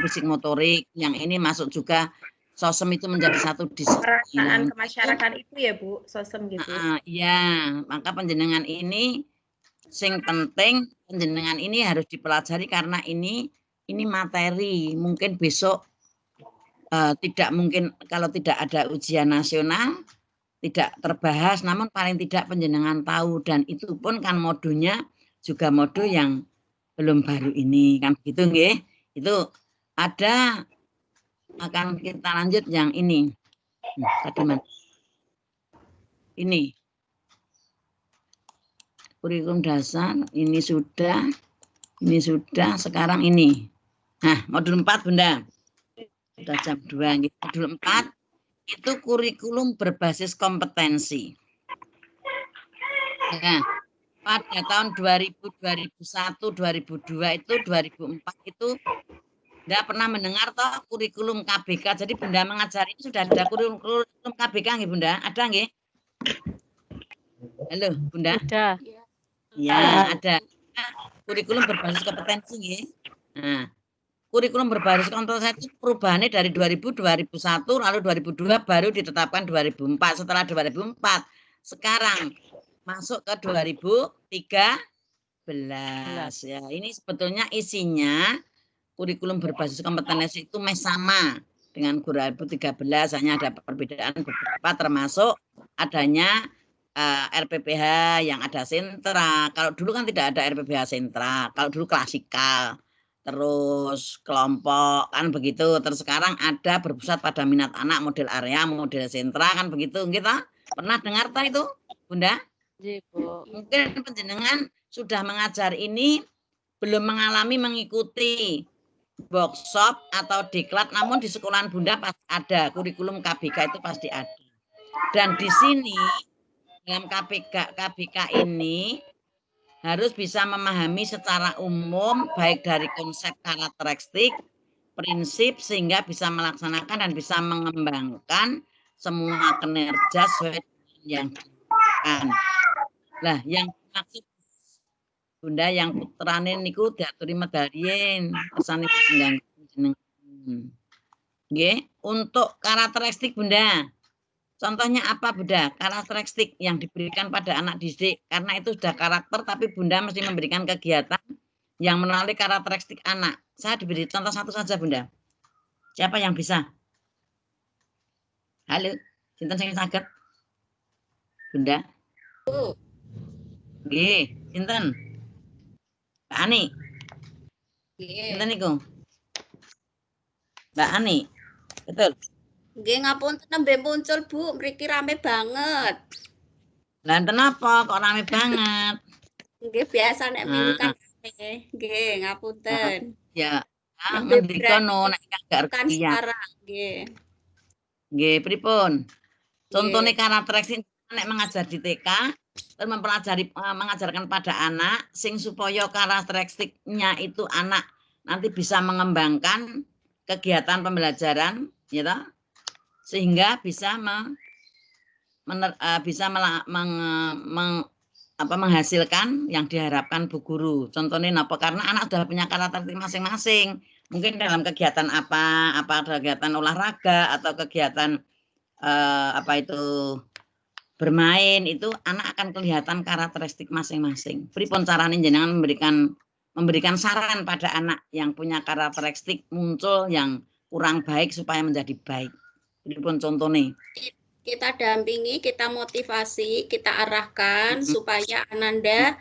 fisik motorik, yang ini masuk juga sosem itu menjadi satu disiplin. Perasaan kemasyarakatan itu ya Bu, sosem gitu. Ya, maka penjenengan ini sing penting, penjenengan ini harus dipelajari karena ini materi, mungkin besok tidak mungkin kalau tidak ada ujian nasional tidak terbahas, namun paling tidak penjenengan tahu, dan itu pun kan modulnya juga modul yang belum baru ini kan begitu nggih. Itu ada akan kita lanjut yang ini. Tadi mana? Ini. Kurikulum dasar, ini sudah, sekarang ini. Nah, modul 4 Bunda. Sudah jam 2. Modul 4 itu kurikulum berbasis kompetensi. Nah, pada tahun 2000, 2001, 2002 itu, 2004 itu Bunda pernah mendengar toh kurikulum KBK. Jadi Bunda mengajar ini sudah ada kurikulum KBK nggih Bunda? Ada nggih? Halo Bunda? Ada. Ya, ada. Kurikulum berbasis kompetensi nggih. Nah, kurikulum berbasis kompetensi itu perubahannya dari 2000, 2001, lalu 2002 baru ditetapkan 2004. Setelah 2004, sekarang masuk ke 2013 ya. Ini sebetulnya isinya kurikulum berbasis kompetensi itu sama dengan 2013, hanya ada perbedaan beberapa termasuk adanya RPPH yang ada sentra. Kalau dulu kan tidak ada RPPH sentra, kalau dulu klasikal, terus kelompok kan begitu. Terus sekarang ada berpusat pada minat anak, model area, model sentra kan begitu. Kita pernah dengar tak itu Bunda? Mungkin penjenengan sudah mengajar ini belum mengalami mengikuti workshop atau diklat, namun di sekolahan Bunda pasti ada kurikulum KBK, itu pasti ada. Dan di sini dalam KBK ini harus bisa memahami secara umum baik dari konsep karakteristik, prinsip, sehingga bisa melaksanakan dan bisa mengembangkan semua kinerja sesuai yang dilakukan. Lah, yang maksud Bunda yang putrane niku diaturi medalien kesane jenengan. Nggih, untuk karakteristik Bunda. Contohnya apa Bunda? Karakteristik yang diberikan pada anak didik, karena itu sudah karakter tapi Bunda mesti memberikan kegiatan yang melalui karakteristik anak. Saya diberi contoh satu saja Bunda. Siapa yang bisa? Halo, sinten sing saged? Bunda? Nggih, sinten? Mbak Ani. Sinten niku? Mbak Ani. Betul. Nggih ngapunten nembe muncul Bu, mriki rame banget. Lah kenapa kok rame banget? Nggih biasa nek minggu kan nggih ngapunten. Ya, ngendika no nek gak kan ngerti. Nggih. Nggih, pripun? Contohnya karakteristik nek mengajar di TK dan mengajarkan pada anak sing supaya karakteristiknya itu anak nanti bisa mengembangkan kegiatan pembelajaran ya toh, sehingga bisa menghasilkan yang diharapkan Bu Guru. Contohnya apa? Karena anak sudah punya karakteristik masing-masing. Mungkin dalam kegiatan apa kegiatan olahraga atau kegiatan bermain, itu anak akan kelihatan karakteristik masing-masing. Pripun carane jenengan memberikan saran pada anak yang punya karakteristik muncul yang kurang baik supaya menjadi baik. Pripun contohnya? Kita dampingi, kita motivasi, kita arahkan supaya Ananda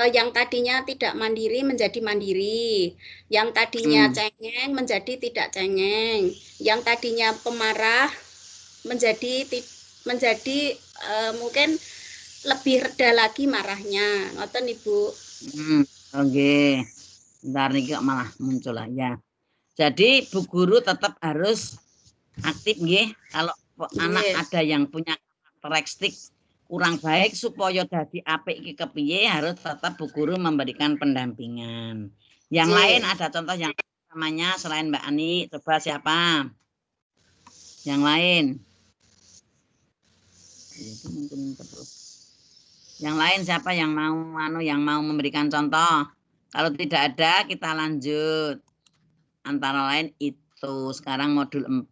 yang tadinya tidak mandiri menjadi mandiri, yang tadinya cengeng menjadi tidak cengeng, yang tadinya pemarah menjadi mungkin lebih reda lagi marahnya. Ngoten Ibu. Oke. Bentar nih kok malah muncul lah ya. Jadi Bu Guru tetap harus aktif nggih kalau anak ada yang punya karakteristik kurang baik supaya dadi apik iki kepiye, harus tetap Bu Guru memberikan pendampingan. Yang lain ada contoh yang namanya selain Mbak Ani, coba siapa? Yang lain. Yang lain siapa yang mau memberikan contoh? Kalau tidak ada kita lanjut. Antara lain itu sekarang modul 4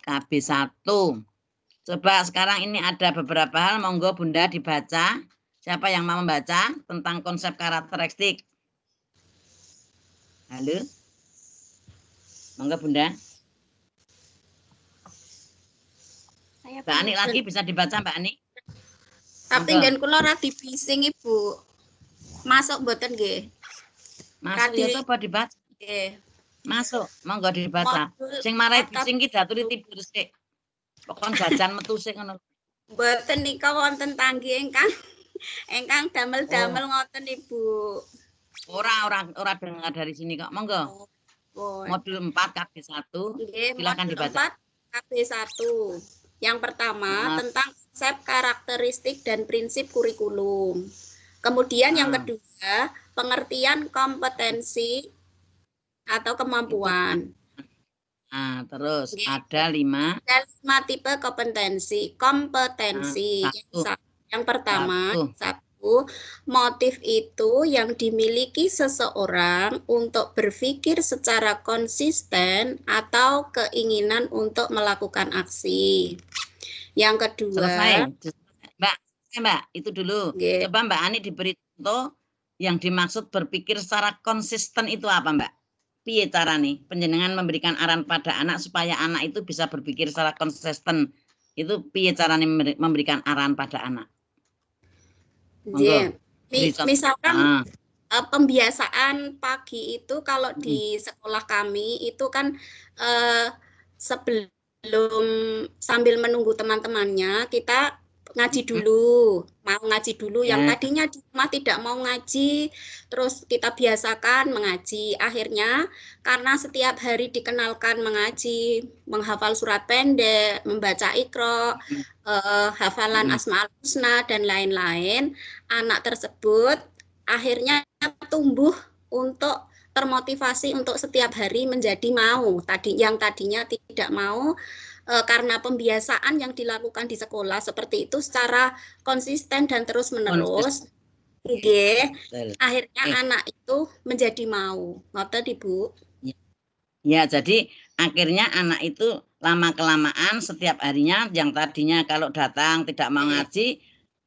KB1. Coba sekarang ini ada beberapa hal, monggo Bunda dibaca. Siapa yang mau membaca tentang konsep karakteristik? Halo? Monggo Bunda. Mbak Ani lagi bisa dibaca Mbak Ani? Tapi nggen kula ora dibising Ibu. Masuk mboten nggih? Masuk ya coba dibaca. Nggih. Masuk, monggo dibaca. Sing marai bising ki daturi tidur sik. Pokon jajan metu sik ngono. Mboten nika wonten tanggi ingkang damel-damel ngoten Ibu. Ora dengar dari sini kok. Monggo. Modul 4 KB1. Silakan dibaca. 4 KB1. Yang pertama tentang konsep, karakteristik dan prinsip kurikulum. Kemudian yang kedua, pengertian kompetensi atau kemampuan. Terus ada 5. Ada 5 tipe kompetensi. Yang pertama, 1. Motif itu yang dimiliki seseorang untuk berpikir secara konsisten atau keinginan untuk melakukan aksi. Yang kedua, Mbak, itu dulu. Coba Mbak Ani diberi contoh yang dimaksud berpikir secara konsisten itu apa, Mbak? Piye carane panjenengan memberikan arahan pada anak supaya anak itu bisa berpikir secara konsisten? Itu piye carane memberikan arahan pada anak? Misalkan pembiasaan pagi itu kalau di sekolah kami itu kan sebelum sambil menunggu teman-temannya kita ngaji dulu, mau ngaji dulu. Yang tadinya di rumah tidak mau ngaji, terus kita biasakan mengaji. Akhirnya karena setiap hari dikenalkan mengaji, menghafal surat pendek, membaca Iqra, hafalan Asmaul Husna dan lain-lain, anak tersebut akhirnya tumbuh untuk termotivasi untuk setiap hari menjadi mau. Yang tadinya tidak mau, karena pembiasaan yang dilakukan di sekolah seperti itu secara konsisten dan terus menerus, akhirnya anak itu menjadi mau. Ngoten Ibu. Ya, jadi akhirnya anak itu lama kelamaan setiap harinya yang tadinya kalau datang tidak mau ngaji,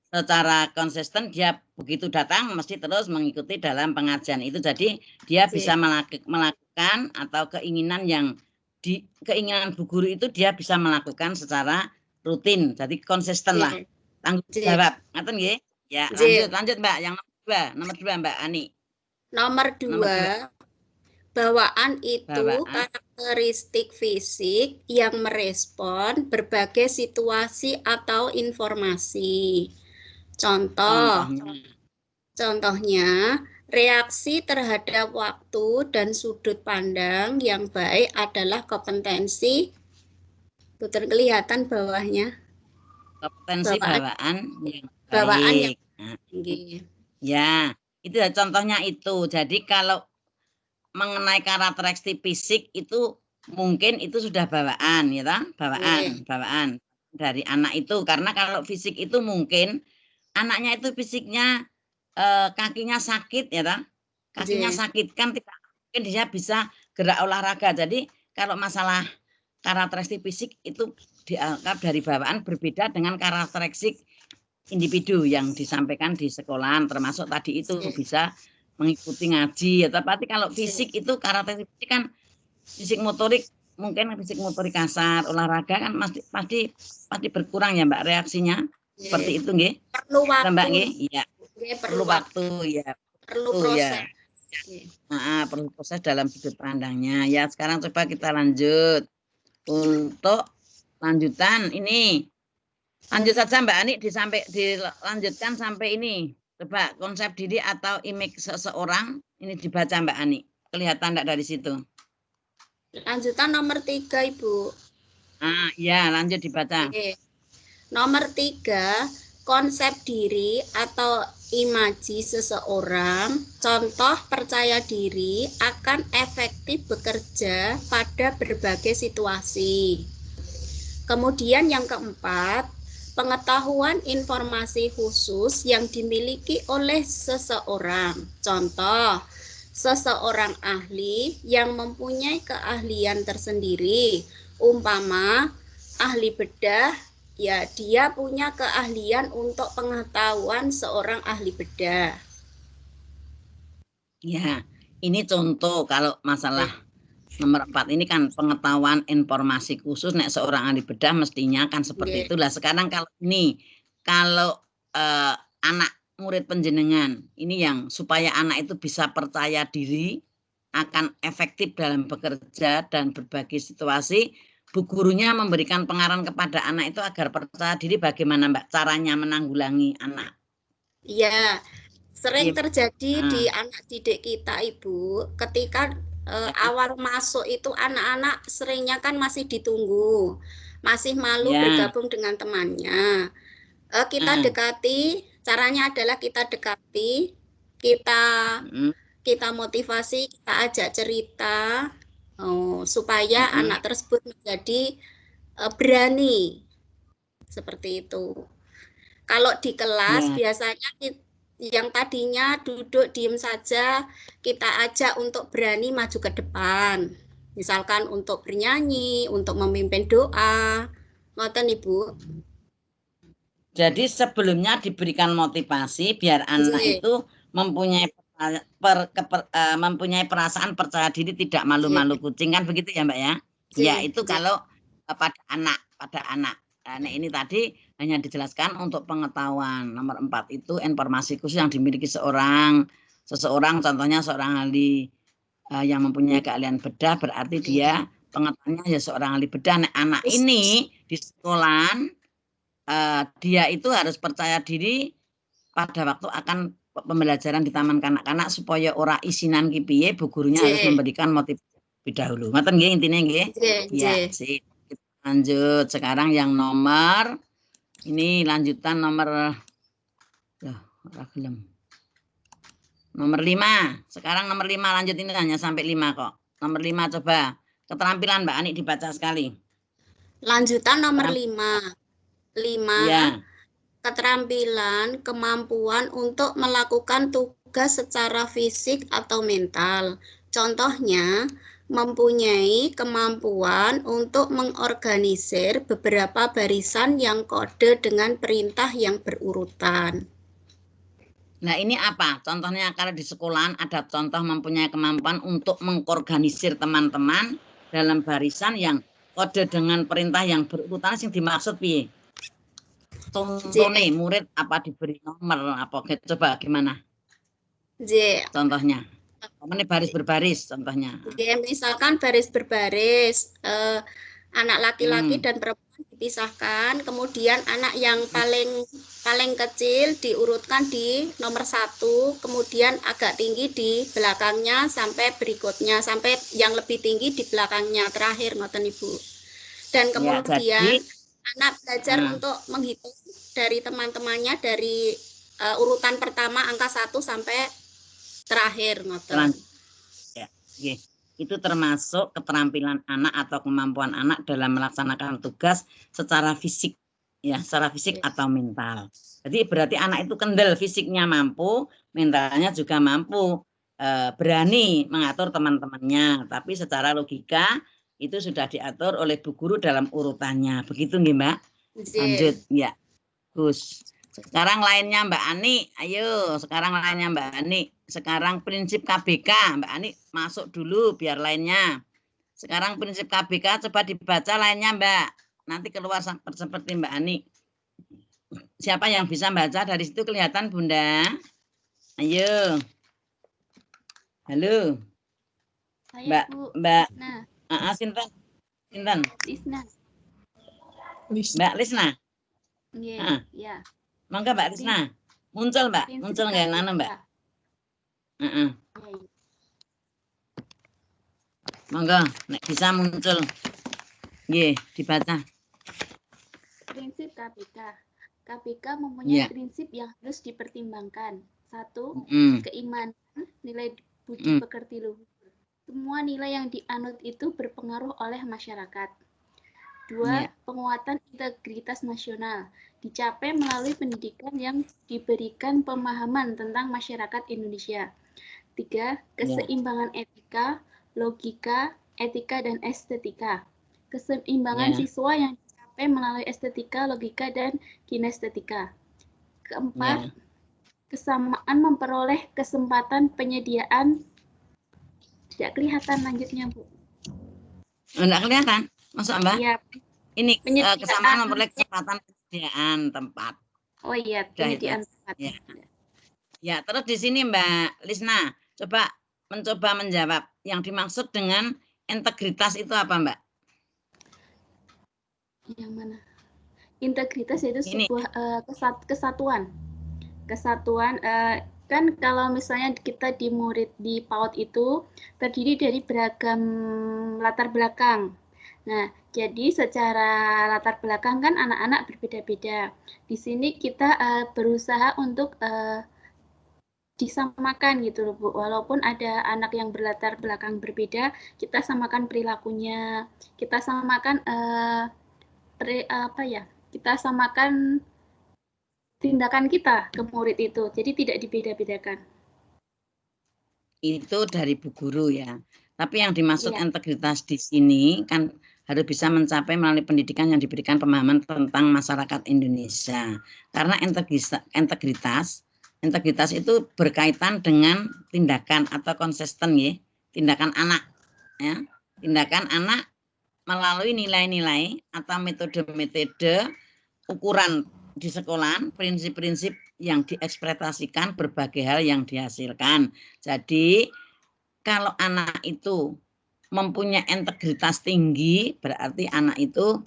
secara konsisten dia begitu datang mesti terus mengikuti dalam pengajian itu. Jadi dia bisa melakukan atau keinginan yang keinginan bu guru itu dia bisa melakukan secara rutin. Jadi konsisten lah. Tanggung jawab. Ngaten nggih? Ya, lanjut Mbak. Yang nomor 2 Mbak Ani. Nomor 2. Bawaan itu karakteristik fisik yang merespon berbagai situasi atau informasi. Contohnya, reaksi terhadap waktu dan sudut pandang yang baik adalah kompetensi. Betul kelihatan bawahnya. Kompetensi bawaan yang baik. Ya, itu contohnya itu. Jadi kalau mengenai karakteristik fisik itu mungkin itu sudah bawaan, ya toh? Bawaan dari anak itu. Karena kalau fisik itu mungkin anaknya itu fisiknya kakinya sakit, ya toh? Kakinya sakit kan tidak mungkin dia bisa gerak olahraga. Jadi kalau masalah karakteristik fisik itu dianggap dari bawaan berbeda dengan karakteristik individu yang disampaikan di sekolahan, termasuk tadi itu bisa mengikuti ngaji. Ya, tapi kalau fisik itu karakteristik fisik kan fisik motorik, mungkin fisik motorik kasar, olahraga kan pasti berkurang ya Mbak reaksinya. Seperti itu nggih. Perlu waktu. Mbak nggih? Iya. Perlu waktu ya. Perlu proses. Ya. Perlu proses dalam sudut pandangnya. Ya, sekarang coba kita lanjut. Untuk lanjutan ini. Lanjut saja Mbak Ani dilanjutkan sampai ini. Coba konsep diri atau image seseorang ini dibaca Mbak Ani. Kelihatan enggak dari situ? Lanjutan nomor 3 Ibu. Ya lanjut dibaca. Nomor 3, konsep diri atau imaji seseorang. Contoh percaya diri akan efektif bekerja pada berbagai situasi. Kemudian yang keempat, pengetahuan informasi khusus yang dimiliki oleh seseorang. Contoh, seseorang ahli yang mempunyai keahlian tersendiri. Umpama ahli bedah, ya dia punya keahlian untuk pengetahuan seorang ahli bedah. Ya, ini contoh kalau masalah nomor 4 ini kan pengetahuan informasi khusus nek seorang ahli bedah mestinya kan seperti itulah. Sekarang kalau anak murid penjenengan ini yang supaya anak itu bisa percaya diri akan efektif dalam bekerja dan berbagai situasi, Bu gurunya memberikan pengarahan kepada anak itu agar percaya diri. Bagaimana Mbak caranya menanggulangi anak? Iya, sering terjadi di anak didik kita, Ibu. Ketika awal masuk itu anak-anak seringnya kan masih ditunggu, masih malu bergabung dengan temannya. Kita dekati, caranya adalah kita dekati, kita motivasi, kita ajak cerita, supaya anak tersebut menjadi berani, seperti itu. Kalau di kelas biasanya yang tadinya duduk diem saja, kita ajak untuk berani maju ke depan. Misalkan untuk bernyanyi, untuk memimpin doa. Ngoten Ibu. Jadi sebelumnya diberikan motivasi biar anak itu mempunyai mempunyai perasaan percaya diri, tidak malu-malu kucing, kan begitu ya Mbak ya? Ya itu kalau pada anak. Nah, ini tadi hanya dijelaskan untuk pengetahuan. Nomor 4 itu informasi khusus yang dimiliki seseorang, contohnya seorang ahli yang mempunyai keahlian bedah, berarti dia pengetahuannya ya seorang ahli bedah. Nah, anak ini di sekolah dia itu harus percaya diri pada waktu akan pembelajaran di taman kanak-kanak, supaya ora isinan ki piye, Bu gurunya harus memberikan motivasi lebih dahulu. Ngoten nggih intine nggih. Ya, sip. Lanjut sekarang yang nomor ini, lanjutan nomor nomor 5. Sekarang nomor 5 lanjut, ini hanya sampai 5 kok. Nomor 5 coba keterampilan Mbak Ani dibaca sekali. Lanjutan nomor 5. 5. Keterampilan, kemampuan untuk melakukan tugas secara fisik atau mental. Contohnya, mempunyai kemampuan untuk mengorganisir beberapa barisan yang kode dengan perintah yang berurutan. Nah, ini apa? Contohnya kalau di sekolahan ada contoh mempunyai kemampuan untuk mengorganisir teman-teman dalam barisan yang kode dengan perintah yang berurutan, sing dimaksud piye? Contohnya murid apa diberi nomor apa, coba gimana contohnya? Ini baris berbaris contohnya. Misalkan baris berbaris, anak laki-laki dan perempuan dipisahkan, kemudian anak yang paling kecil diurutkan di nomor 1, kemudian agak tinggi di belakangnya sampai berikutnya, sampai yang lebih tinggi di belakangnya terakhir, ngoten Ibu. Dan kemudian anak belajar untuk menghitung dari teman-temannya dari urutan pertama angka 1 sampai terakhir, ngoten. Ya, itu termasuk keterampilan anak atau kemampuan anak dalam melaksanakan tugas secara fisik, ya, secara fisik atau mental. Jadi berarti anak itu kendel, fisiknya mampu, mentalnya juga mampu, berani mengatur teman-temannya, tapi secara logika itu sudah diatur oleh Bu Guru dalam urutannya. Begitu nggih, Mbak? Lanjut, ya. Gus. Sekarang lainnya Mbak Ani, ayo sekarang lainnya Mbak Ani. Sekarang prinsip KBK, Mbak Ani masuk dulu biar lainnya. Sekarang prinsip KBK coba dibaca lainnya Mbak. Nanti keluar seperti Mbak Ani. Siapa yang bisa baca dari situ kelihatan Bunda? Ayo. Halo. Saya, Mbak. Nah. Sinten? Lisna. Mbak Lisna. Iya. Mangga Mbak Lisna. Muncul Mbak, muncul nggak nana Mbak? Mangga, nek bisa muncul. Nggih, dibaca. Prinsip KBK. KBK mempunyai prinsip yang harus dipertimbangkan. 1. Keimanan, nilai budi pekerti luhur. Semua nilai yang dianut itu berpengaruh oleh masyarakat. 2. Penguatan integritas nasional dicapai melalui pendidikan yang diberikan pemahaman tentang masyarakat Indonesia. 3. Keseimbangan etika, logika, etika, dan estetika. Keseimbangan siswa yang dicapai melalui estetika, logika, dan kinestetika. 4. Kesamaan memperoleh kesempatan penyediaan. Tidak kelihatan lanjutnya, Bu. Enggak kelihatan, masuk Mbak? Iya. Ini kesamaan memperoleh kesempatan penyediaan tempat. Oh iya, penyediaan tempat. Ya, terus di sini Mbak Lisna, coba mencoba menjawab. Yang dimaksud dengan integritas itu apa, Mbak? Yang mana? Integritas itu sebuah kesatuan. Kesatuan kan kalau misalnya kita di murid di PAUD itu terdiri dari beragam latar belakang. Nah, jadi secara latar belakang kan anak-anak berbeda-beda. Di sini kita berusaha untuk disamakan gitu loh, Bu. Walaupun ada anak yang berlatar belakang berbeda, kita samakan perilakunya, kita samakan kita samakan tindakan kita ke murid itu, jadi tidak dibeda-bedakan. Itu dari Bu Guru ya. Tapi yang dimaksud integritas di sini kan harus bisa mencapai melalui pendidikan yang diberikan pemahaman tentang masyarakat Indonesia. Karena integritas itu berkaitan dengan tindakan atau konsisten ya, tindakan anak ya. Tindakan anak melalui nilai-nilai atau metode-metode ukuran di sekolah, prinsip-prinsip yang diekspresikan, berbagai hal yang dihasilkan. Jadi kalau anak itu mempunyai integritas tinggi, berarti anak itu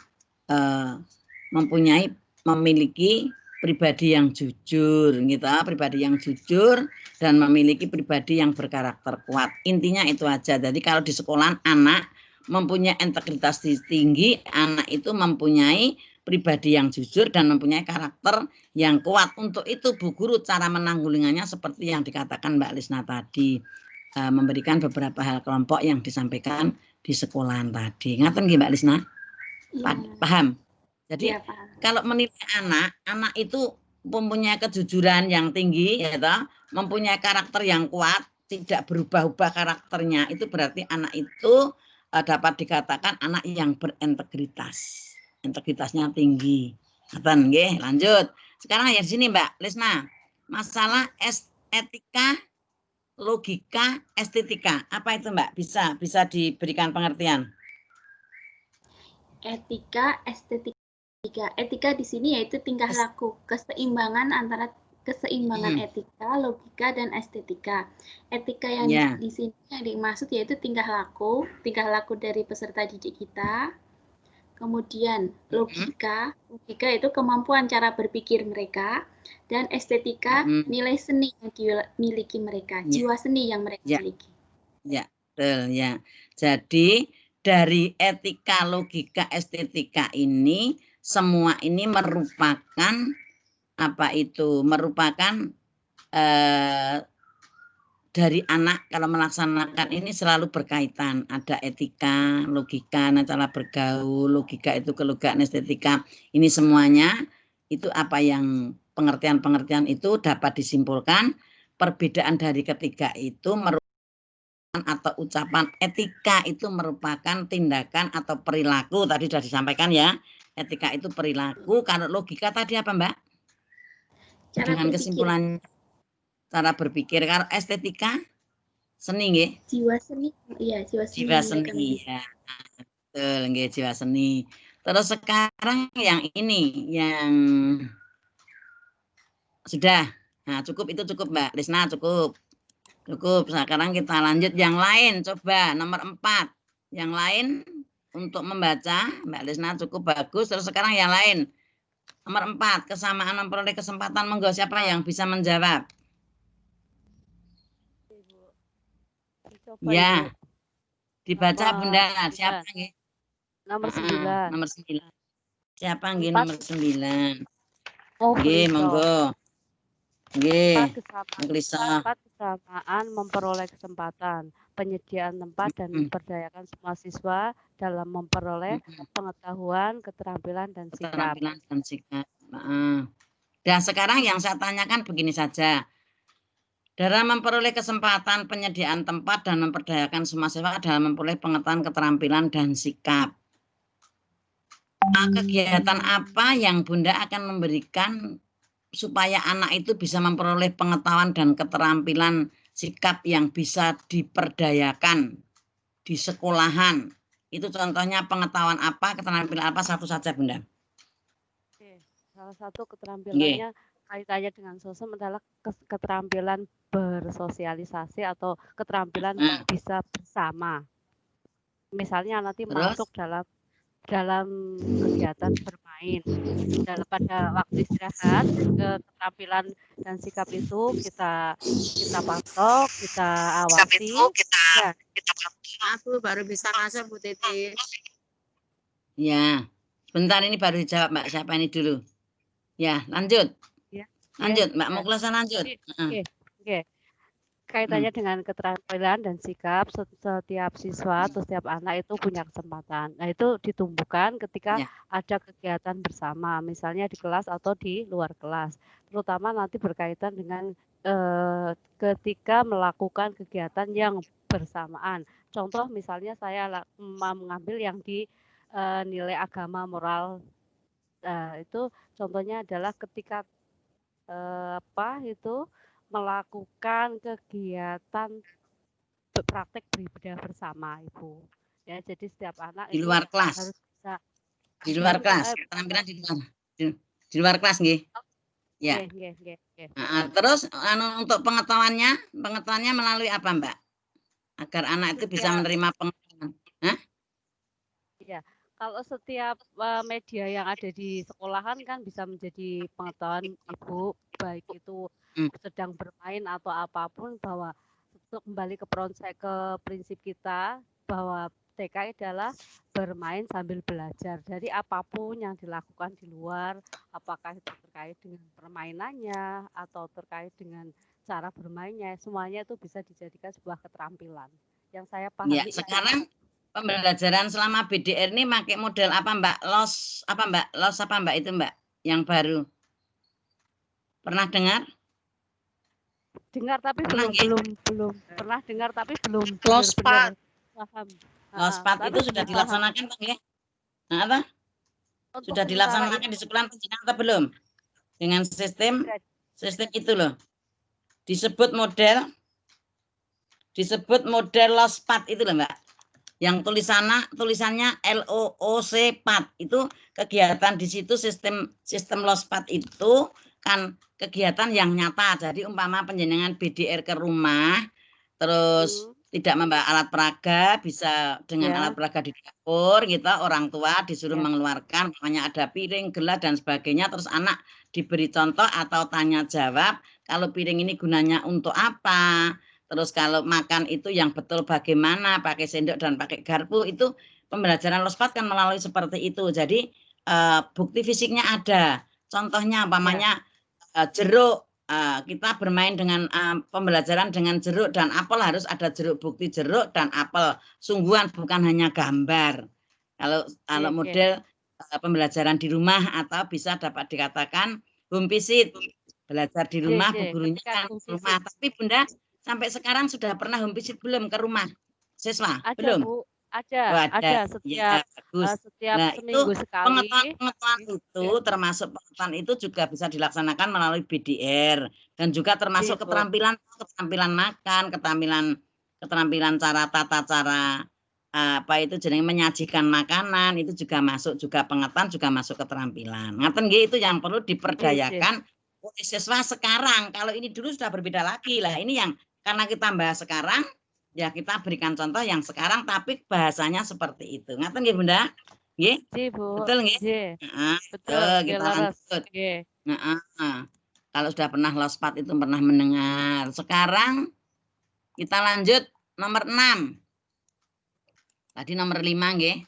memiliki pribadi yang jujur, gitu, pribadi yang jujur dan memiliki pribadi yang berkarakter kuat. Intinya itu aja. Jadi kalau di sekolah anak mempunyai integritas tinggi, anak itu mempunyai pribadi yang jujur dan mempunyai karakter yang kuat. Untuk itu Bu Guru cara menanggulangannya seperti yang dikatakan Mbak Lisna tadi, memberikan beberapa hal kelompok yang disampaikan di sekolahan tadi. Ngaten nggih Mbak Lisna? Paham? Jadi kalau menilai anak itu mempunyai kejujuran yang tinggi, ya toh, mempunyai karakter yang kuat, tidak berubah-ubah karakternya, itu berarti anak itu dapat dikatakan anak yang berintegritas. Integritasnya tinggi. Nggih, lanjut. Sekarang ya di sini Mbak Lisna. Masalah etika, logika, estetika. Apa itu Mbak? Bisa diberikan pengertian. Etika, estetika. Etika di sini yaitu tingkah laku, keseimbangan antara etika, logika, dan estetika. Etika yang di sini yang dimaksud yaitu tingkah laku dari peserta didik kita. Kemudian logika itu kemampuan cara berpikir mereka, dan estetika nilai seni yang dimiliki mereka, jiwa seni yang mereka miliki. Ya, betul ya. Jadi dari etika, logika, estetika ini semua ini merupakan dari anak kalau melaksanakan ini selalu berkaitan, ada etika, logika, cara bergaul, logika itu kelugaan, estetika, ini semuanya itu apa yang pengertian-pengertian itu dapat disimpulkan perbedaan dari ketiga itu merupakan atau ucapan. Etika itu merupakan tindakan atau perilaku, tadi sudah disampaikan ya. Etika itu perilaku. Kalau logika tadi apa Mbak? Dengan kesimpulan cara berpikir. Kalau estetika seni nggih? Jiwa seni. Iya, jiwa seni. Jiwa seni ya. Betul nggih, jiwa seni. Terus sekarang yang ini yang sudah. Nah, cukup itu cukup Mbak Lisna, cukup. Cukup. Sekarang kita lanjut yang lain, coba nomor 4. Yang lain untuk membaca, Mbak Lisna cukup bagus. Terus sekarang yang lain. Nomor 4, kesamaan memperoleh kesempatan. Monggo siapa yang bisa menjawab? Ya. Dibaca Bunda. Siapa nggih? Nomor 9. Nomor 9. Siapa nggih nomor 9? Nggih, monggo. Nggih. Kesamaan memperoleh kesempatan, penyediaan tempat dan memberdayakan semua siswa dalam memperoleh pengetahuan, keterampilan dan sikap. Dan sekarang yang saya tanyakan begini saja. Dalam memperoleh kesempatan, penyediaan tempat dan memberdayakan semua siswa dalam memperoleh pengetahuan, keterampilan dan sikap. Kegiatan apa yang Bunda akan memberikan supaya anak itu bisa memperoleh pengetahuan dan keterampilan sikap yang bisa diperdayakan di sekolahan? Itu contohnya pengetahuan apa, keterampilan apa, satu saja Bunda. Salah satu keterampilannya kaitannya dengan sosum adalah keterampilan bersosialisasi atau keterampilan bisa bersama. Misalnya nanti masuk dalam kegiatan bermain. Pada waktu istirahat, keterampilan dan sikap itu kita pantau, kita awasi. Aku baru bisa masuk Bu Titi. Ya, sebentar ini baru dijawab Mbak. Siapa ini dulu? Ya, lanjut. Ya. Lanjut, Mbak Mukhlasa lanjut. Oke. Kaitannya dengan keterampilan dan sikap, setiap siswa atau setiap anak itu punya kesempatan. Nah, itu ditumbuhkan ketika ada kegiatan bersama, misalnya di kelas atau di luar kelas. Terutama nanti berkaitan dengan ketika melakukan kegiatan yang bersamaan. Contoh misalnya saya mengambil yang di nilai agama moral. Itu contohnya adalah ketika melakukan kegiatan praktek beribadah bersama, Ibu. Ya, jadi setiap anak di luar kelas harus bisa di luar kelas, keterampilan di luar kelas nggih. Ya. Terus untuk pengetahuannya melalui apa, Mbak? Agar anak itu bisa menerima pengetahuan. Iya. Kalau setiap media yang ada di sekolahan kan bisa menjadi pengetahuan Ibu, baik itu sedang bermain atau apapun, bahwa kembali ke prinsip kita bahwa TK adalah bermain sambil belajar. Jadi apapun yang dilakukan di luar, apakah itu terkait dengan permainannya atau terkait dengan cara bermainnya, semuanya itu bisa dijadikan sebuah keterampilan. Yang saya pahami. Ya, sekarang pembelajaran selama BDR ini pakai model apa, Mbak? Los apa, Mbak, itu, Mbak? Yang baru. Pernah dengar? Dengar tapi belum pernah dengar tapi belum benar-benar paham. Lospat itu sudah dilaksanakan, Pak, ya? Nah, apa? Sudah dilaksanakan di sekolah pendidikan atau belum? Dengan sistem itu loh. Disebut model Lospat itu loh, Mbak. Yang tulisannya LOOC PAT itu kegiatan di situ, sistem Lospat itu kan kegiatan yang nyata. Jadi umpama penjenengan BDR ke rumah, terus tidak membawa alat peraga, bisa dengan alat peraga di dapur, gitu. Orang tua disuruh mengeluarkan, namanya ada piring, gelas dan sebagainya. Terus anak diberi contoh atau tanya jawab. Kalau piring ini gunanya untuk apa? Terus kalau makan itu yang betul bagaimana, pakai sendok dan pakai garpu, itu pembelajaran Lospat kan melalui seperti itu. Jadi bukti fisiknya ada. Contohnya umpamanya jeruk, kita bermain dengan pembelajaran dengan jeruk dan apel, harus ada jeruk, bukti jeruk dan apel. Sungguhan, bukan hanya gambar. Kalau model pembelajaran di rumah atau bisa dapat dikatakan home visit, belajar di rumah, bu gurunya kan ke rumah. Tapi Bunda sampai sekarang sudah pernah home visit belum ke rumah siswa? Belum? Bu. Ada setiap seminggu sekali. Pengetahuan itu termasuk pengetahuan itu juga bisa dilaksanakan melalui BDR dan juga termasuk keterampilan makan, keterampilan tata cara menyajikan makanan, itu juga masuk, juga pengetahuan, juga masuk keterampilan. Ngaten nggih, itu yang perlu diperdayakan oleh siswa sekarang. Kalau ini dulu sudah berbeda lagi lah. Ini yang karena kita bahas sekarang, ya kita berikan contoh yang sekarang, tapi bahasanya seperti itu. Ngaten nggih, Bunda? Nggih? Betul nggih? Betul, kita lanjut. Kalau sudah pernah Lospat itu pernah mendengar. Sekarang kita lanjut nomor 6. Tadi nomor 5 nggih.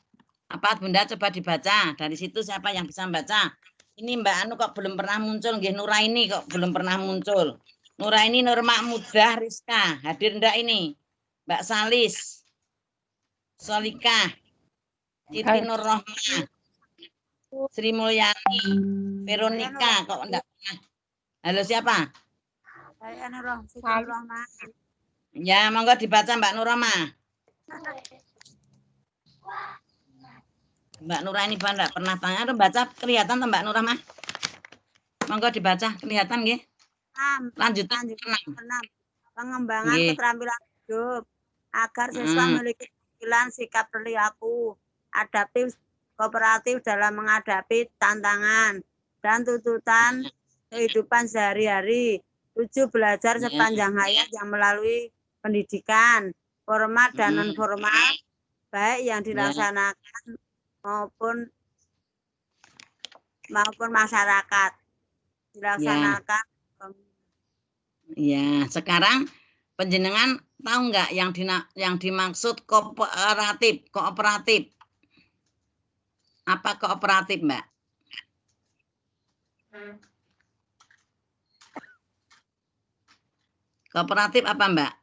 Apa Bunda, coba dibaca. Dari situ siapa yang bisa membaca? Ini Mbak Anu kok belum pernah muncul nggih, Nuraini kok belum pernah muncul. Nuraini Nurma Mudah Rizka, hadir ndak ini? Mbak Salis, Solika, Titi Nurrohma, Sri Mulyani, Veronica, kok enggak pernah? Halo, siapa? Saya Nurrohma. Ya, monggo dibaca Mbak Nurrohma. Mbak Nuraini enggak pernah tanya, baca kelihatan Mbak Nurrohma? Monggo dibaca, kelihatan nggih? Lanjutan 6. Pengembangan keterampilan hidup agar siswa memiliki keterampilan sikap perilaku adaptif kooperatif dalam menghadapi tantangan dan tuntutan kehidupan sehari-hari 7. Belajar sepanjang hayat yang melalui pendidikan formal dan non formal, baik yang dilaksanakan maupun masyarakat dilaksanakan. Ya, sekarang penjenengan tahu nggak yang dimaksud kooperatif? Kooperatif. Apa kooperatif, Mbak? Kooperatif apa, Mbak?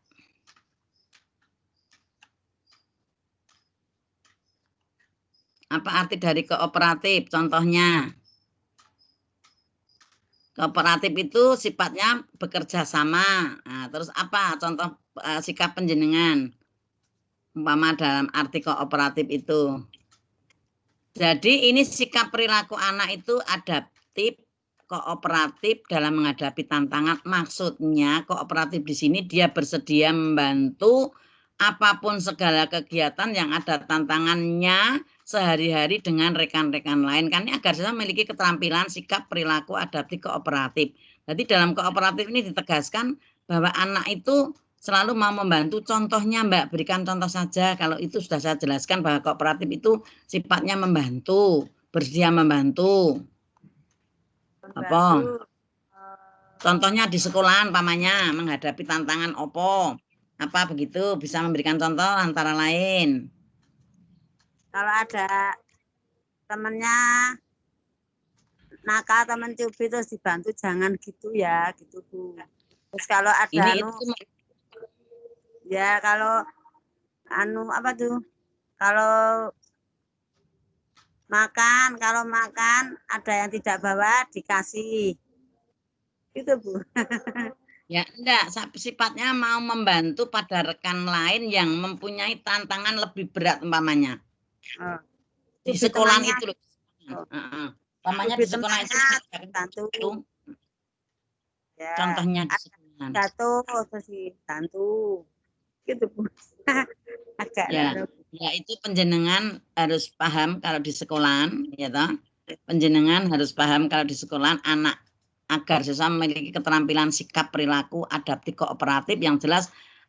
Apa arti dari kooperatif? Contohnya, kooperatif itu sifatnya bekerja sama. Nah, terus apa contoh sikap penjenengan? Umpama dalam arti kooperatif itu. Jadi ini sikap perilaku anak itu adaptif, kooperatif dalam menghadapi tantangan. Maksudnya kooperatif di sini dia bersedia membantu apapun segala kegiatan yang ada tantangannya sehari-hari dengan rekan-rekan lain. Kan ini agar saya memiliki keterampilan sikap perilaku adaptif kooperatif. Jadi dalam kooperatif ini ditegaskan bahwa anak itu selalu mau membantu. Contohnya Mbak, berikan contoh saja. Kalau itu sudah saya jelaskan bahwa kooperatif itu sifatnya membantu, bersedia membantu. Apa? Contohnya di sekolahan pamannya menghadapi tantangan opo. Apa begitu? Bisa memberikan contoh antara lain. Kalau ada temennya nakal, temen cubi terus dibantu, jangan gitu ya, gitu Bu. Terus kalau ada ya kalau apa tuh? Kalau makan ada yang tidak bawa dikasih. Gitu Bu. Ya enggak, sifatnya mau membantu pada rekan lain yang mempunyai tantangan lebih berat umpamanya. Di sekolah itu loh. Umpamanya di sekolah itu bantu. Ya, contohnya di sekolah. Jatuh terus bantu. Gitu Bu. Agak ya itu penjenengan harus paham kalau di sekolahan, ya toh. Penjenengan harus paham kalau di sekolahan anak agar siswa memiliki keterampilan sikap perilaku adaptif kooperatif. Yang jelas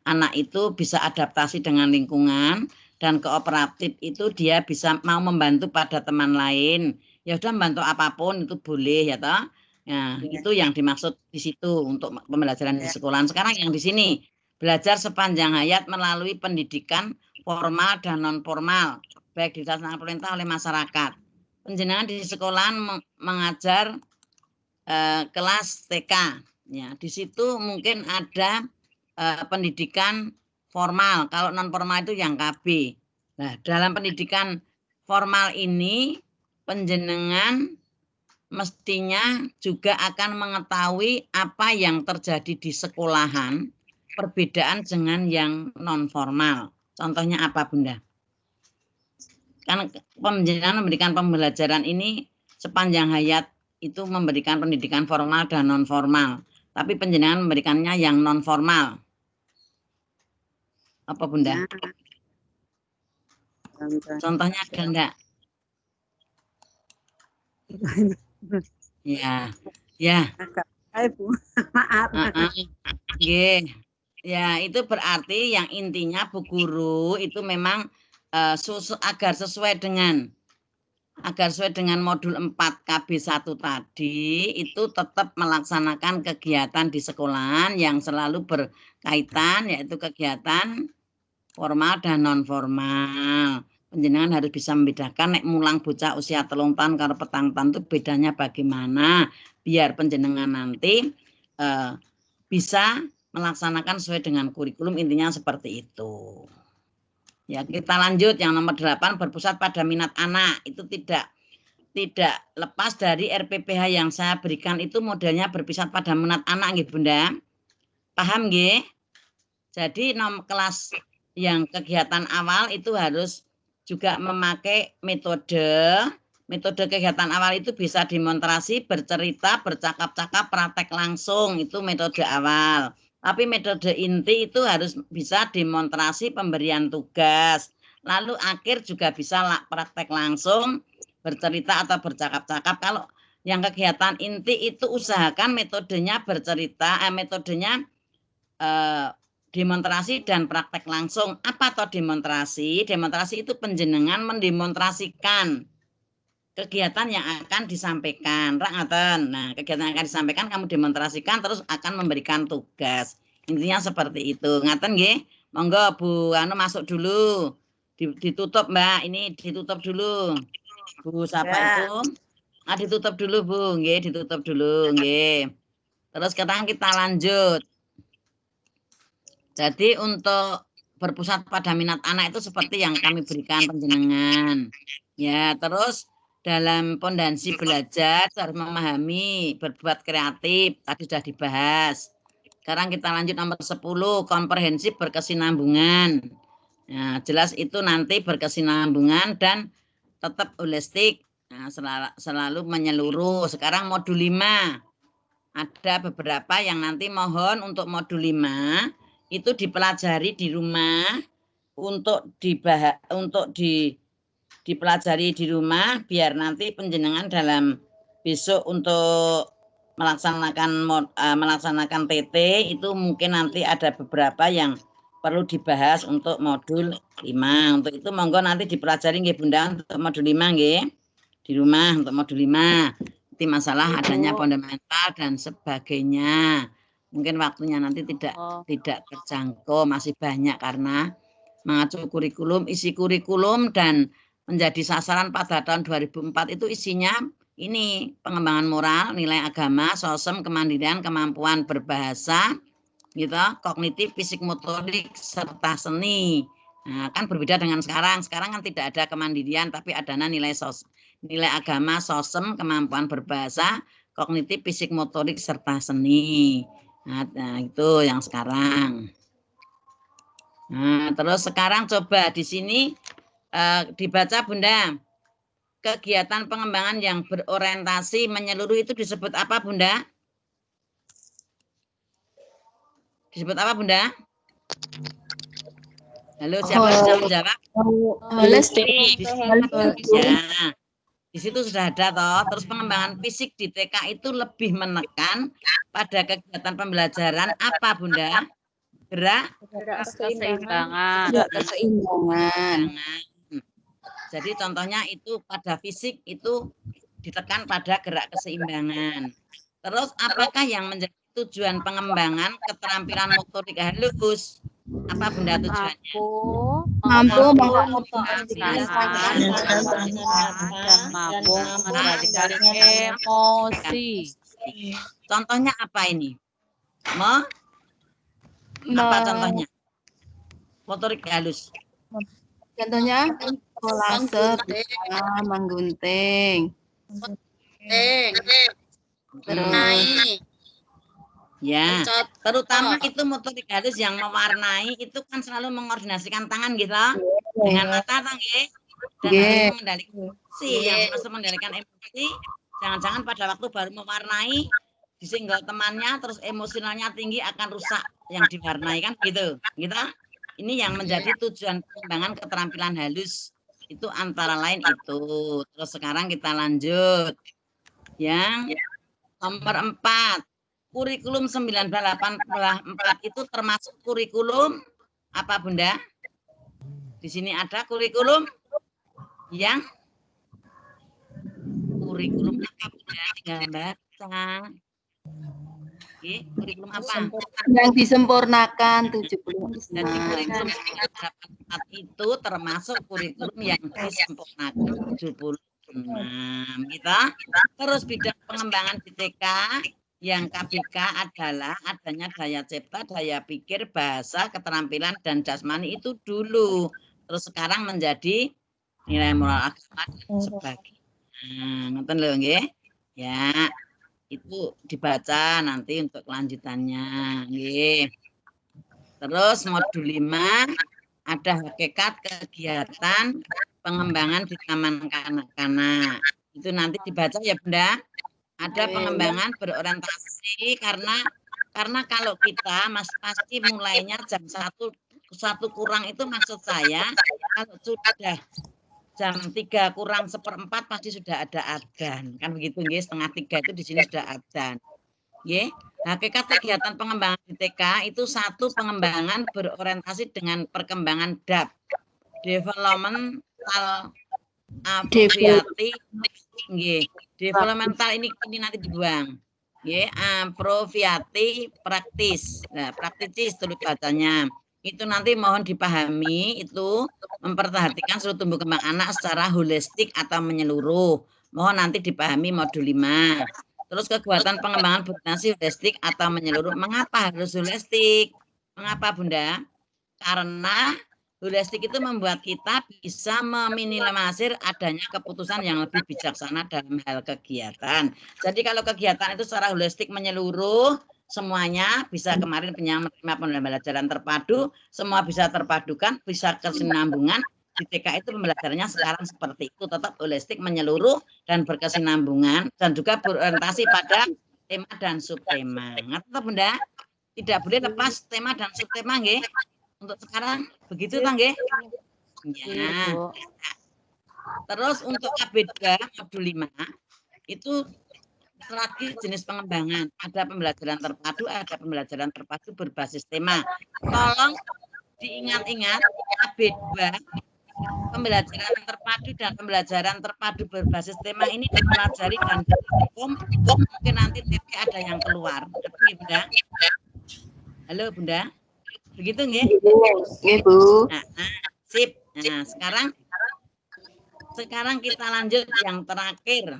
anak itu bisa adaptasi dengan lingkungan, dan kooperatif itu dia bisa mau membantu pada teman lain. Ya udah, membantu apapun itu boleh ya toh. Nah, itu yang dimaksud di situ untuk pembelajaran di sekolahan. Sekarang yang di sini belajar sepanjang hayat melalui pendidikan formal dan non formal, baik dilaksanakan pemerintah oleh masyarakat. Penjenengan di sekolahan mengajar kelas TK, ya di situ mungkin ada pendidikan formal. Kalau non formal itu yang KB. Nah, dalam pendidikan formal ini penjenengan mestinya juga akan mengetahui apa yang terjadi di sekolahan, perbedaan dengan yang non formal. Contohnya apa, Bunda? Kan penjenengan memberikan pembelajaran ini sepanjang hayat itu memberikan pendidikan formal dan non formal, tapi penjenengan memberikannya yang non formal. Apa Bunda? Contohnya ada enggak? Ya, maaf. Ya, itu berarti yang intinya Bu Guru itu memang agar sesuai dengan modul 4 KB1 tadi, itu tetap melaksanakan kegiatan di sekolahan yang selalu berkaitan, yaitu kegiatan formal dan non formal. Penjenengan harus bisa membedakan nek mulang bocah usia 3 tahun karo 4 tahun itu bedanya bagaimana, biar penjenengan nanti bisa melaksanakan sesuai dengan kurikulum. Intinya seperti itu. Ya, kita lanjut yang nomor 8, berpusat pada minat anak. Itu tidak lepas dari RPPH yang saya berikan, itu modelnya berpusat pada minat anak nggih Bunda. Paham nggih? Jadi kelas yang kegiatan awal itu harus juga memakai metode kegiatan awal itu bisa demonstrasi, bercerita, bercakap-cakap, praktek langsung, itu metode awal. Tapi metode inti itu harus bisa demonstrasi, pemberian tugas. Lalu akhir juga bisa praktek langsung, bercerita atau bercakap-cakap. Kalau Yang kegiatan inti itu usahakan metodenya bercerita, metodenya demonstrasi dan praktek langsung. Apa toh demonstrasi? Demonstrasi itu penjenengan mendemonstrasikan kegiatan yang akan disampaikan. Nah, kegiatan yang akan disampaikan kamu demonstrasikan terus akan memberikan tugas. Intinya seperti itu. Ngaten nggih? Monggo Bu anu masuk dulu. Ditutup Mbak, ini ditutup dulu. Bu siapa itu? Ditutup dulu Bu, nggih, ditutup dulu, nggih. Terus sekarang kita lanjut. Jadi untuk berpusat pada minat anak itu seperti yang kami berikan penjenengan. Ya, terus dalam pondasi belajar harus memahami, berbuat kreatif, tadi sudah dibahas. Sekarang kita lanjut nomor 10, komprehensif berkesinambungan. Nah, jelas itu nanti berkesinambungan dan tetap holistik, nah, selalu menyeluruh. Sekarang modul 5. Ada beberapa yang nanti mohon untuk modul 5 itu dipelajari di rumah untuk dipelajari di rumah biar nanti penjenengan dalam besok untuk melaksanakan TT itu mungkin nanti ada beberapa yang perlu dibahas untuk modul 5. Untuk itu monggo nanti dipelajari nggih Bunda untuk modul 5 nggih. Di rumah untuk modul 5. Itu masalah adanya fundamental dan sebagainya. Mungkin waktunya nanti tidak terjangkau, masih banyak karena mengacu kurikulum, isi kurikulum dan menjadi sasaran pada tahun 2004 itu isinya ini pengembangan moral, nilai agama, sosem, kemandirian, kemampuan berbahasa, gitu, kognitif, fisik, motorik, serta seni. Nah, kan berbeda dengan sekarang. Sekarang kan tidak ada kemandirian, tapi adanya nilai agama, sosem, kemampuan berbahasa, kognitif, fisik, motorik, serta seni. Nah, itu yang sekarang. Nah, terus sekarang coba di sini dibaca Bunda. Kegiatan pengembangan yang berorientasi menyeluruh itu disebut apa Bunda? Disebut apa Bunda? Halo, siapa bisa menjawab? Holistik. Ya, di situ sudah ada toh. Terus pengembangan fisik di TK itu lebih menekan pada kegiatan pembelajaran apa Bunda? Gerak keseimbangan. Jadi contohnya itu pada fisik itu ditekan pada gerak keseimbangan. Terus apakah yang menjadi tujuan pengembangan keterampilan motorik halus? Apa Bunda tujuannya? Mampu mengendalikan emosi. Contohnya apa ini? Apa contohnya? Motorik halus. Contohnya kolase, menggunting. Terus ya, terutama itu motorik halus yang mewarnai itu kan selalu mengordinasikan tangan gitu dengan mata nggih. Dan harus mengendalikan emosi, yang masuk mengendalikan emosi, jangan-jangan pada waktu baru mewarnai disenggol temannya terus emosionalnya tinggi akan rusak yang diwarnai kan gitu. Gitu. Ini yang menjadi tujuan pengembangan keterampilan halus itu antara lain itu. Terus sekarang kita lanjut. Yang nomor 4. Kurikulum 1984 itu termasuk kurikulum apa Bunda? Di sini ada kurikulum yang kurikulum apa Bunda? Tinggal baca. Kurikulum apa? Yang disempurnakan 76. Jadi kurikulum 1984 itu termasuk kurikulum yang disempurnakan 76. Gitu. Terus bidang pengembangan di TK yang KBK adalah adanya daya cipta, daya pikir, bahasa, keterampilan, dan jasmani itu dulu. Terus sekarang menjadi nilai moral agama dan sebagainya. Ngerti lho nggih? Ya, itu dibaca nanti untuk kelanjutannya. Nggih. Terus modul 5 ada hakikat kegiatan pengembangan di taman kanak-kanak. Itu nanti dibaca ya Bunda. Ada pengembangan berorientasi karena kalau kita pasti mulainya jam 1 kurang itu maksud saya kalau sudah jam 3 kurang 1/4 pasti sudah ada adzan. Kan begitu nggih, 2:30 itu di sini sudah adzan. Nggih. Hakikat kegiatan pengembangan di TK itu satu, pengembangan berorientasi dengan perkembangan DAP, developmental appropriate, nggih. Developmental ini nanti dibuang. Nggih, appropriate praktis. Nah, praktis tulis bacanya. Itu nanti mohon dipahami, itu memperhatikan seluruh tumbuh kembang anak secara holistik atau menyeluruh. Mohon nanti dipahami modul 5. Terus kegiatan pengembangan berorientasi holistik atau menyeluruh. Mengapa harus holistik? Mengapa Bunda? Karena holistik itu membuat kita bisa meminimalisir adanya keputusan yang lebih bijaksana dalam hal kegiatan. Jadi kalau kegiatan itu secara holistik menyeluruh, semuanya bisa, kemarin penyambungan pembelajaran terpadu, semua bisa terpadukan, bisa kesinambungan. Di TK itu pembelajarannya sekarang seperti itu, tetap holistik, menyeluruh, dan berkesinambungan, dan juga berorientasi pada tema dan subtema. Ngerti Bunda? Tidak boleh lepas tema dan subtema, nggih. Untuk sekarang begitu kan, nggih? Ya. Terus untuk KB2 modul 5 itu lagi jenis pengembangan, ada pembelajaran terpadu, ada pembelajaran terpadu berbasis tema. Tolong diingat-ingat KB2 pembelajaran terpadu dan pembelajaran terpadu berbasis tema ini dipelajari dan dihukum, mungkin nanti TP ada yang keluar. Tapi Bunda, halo Bunda, begitu nggih? Nggih Bu. Nah, sip. Nah sekarang kita lanjut yang terakhir.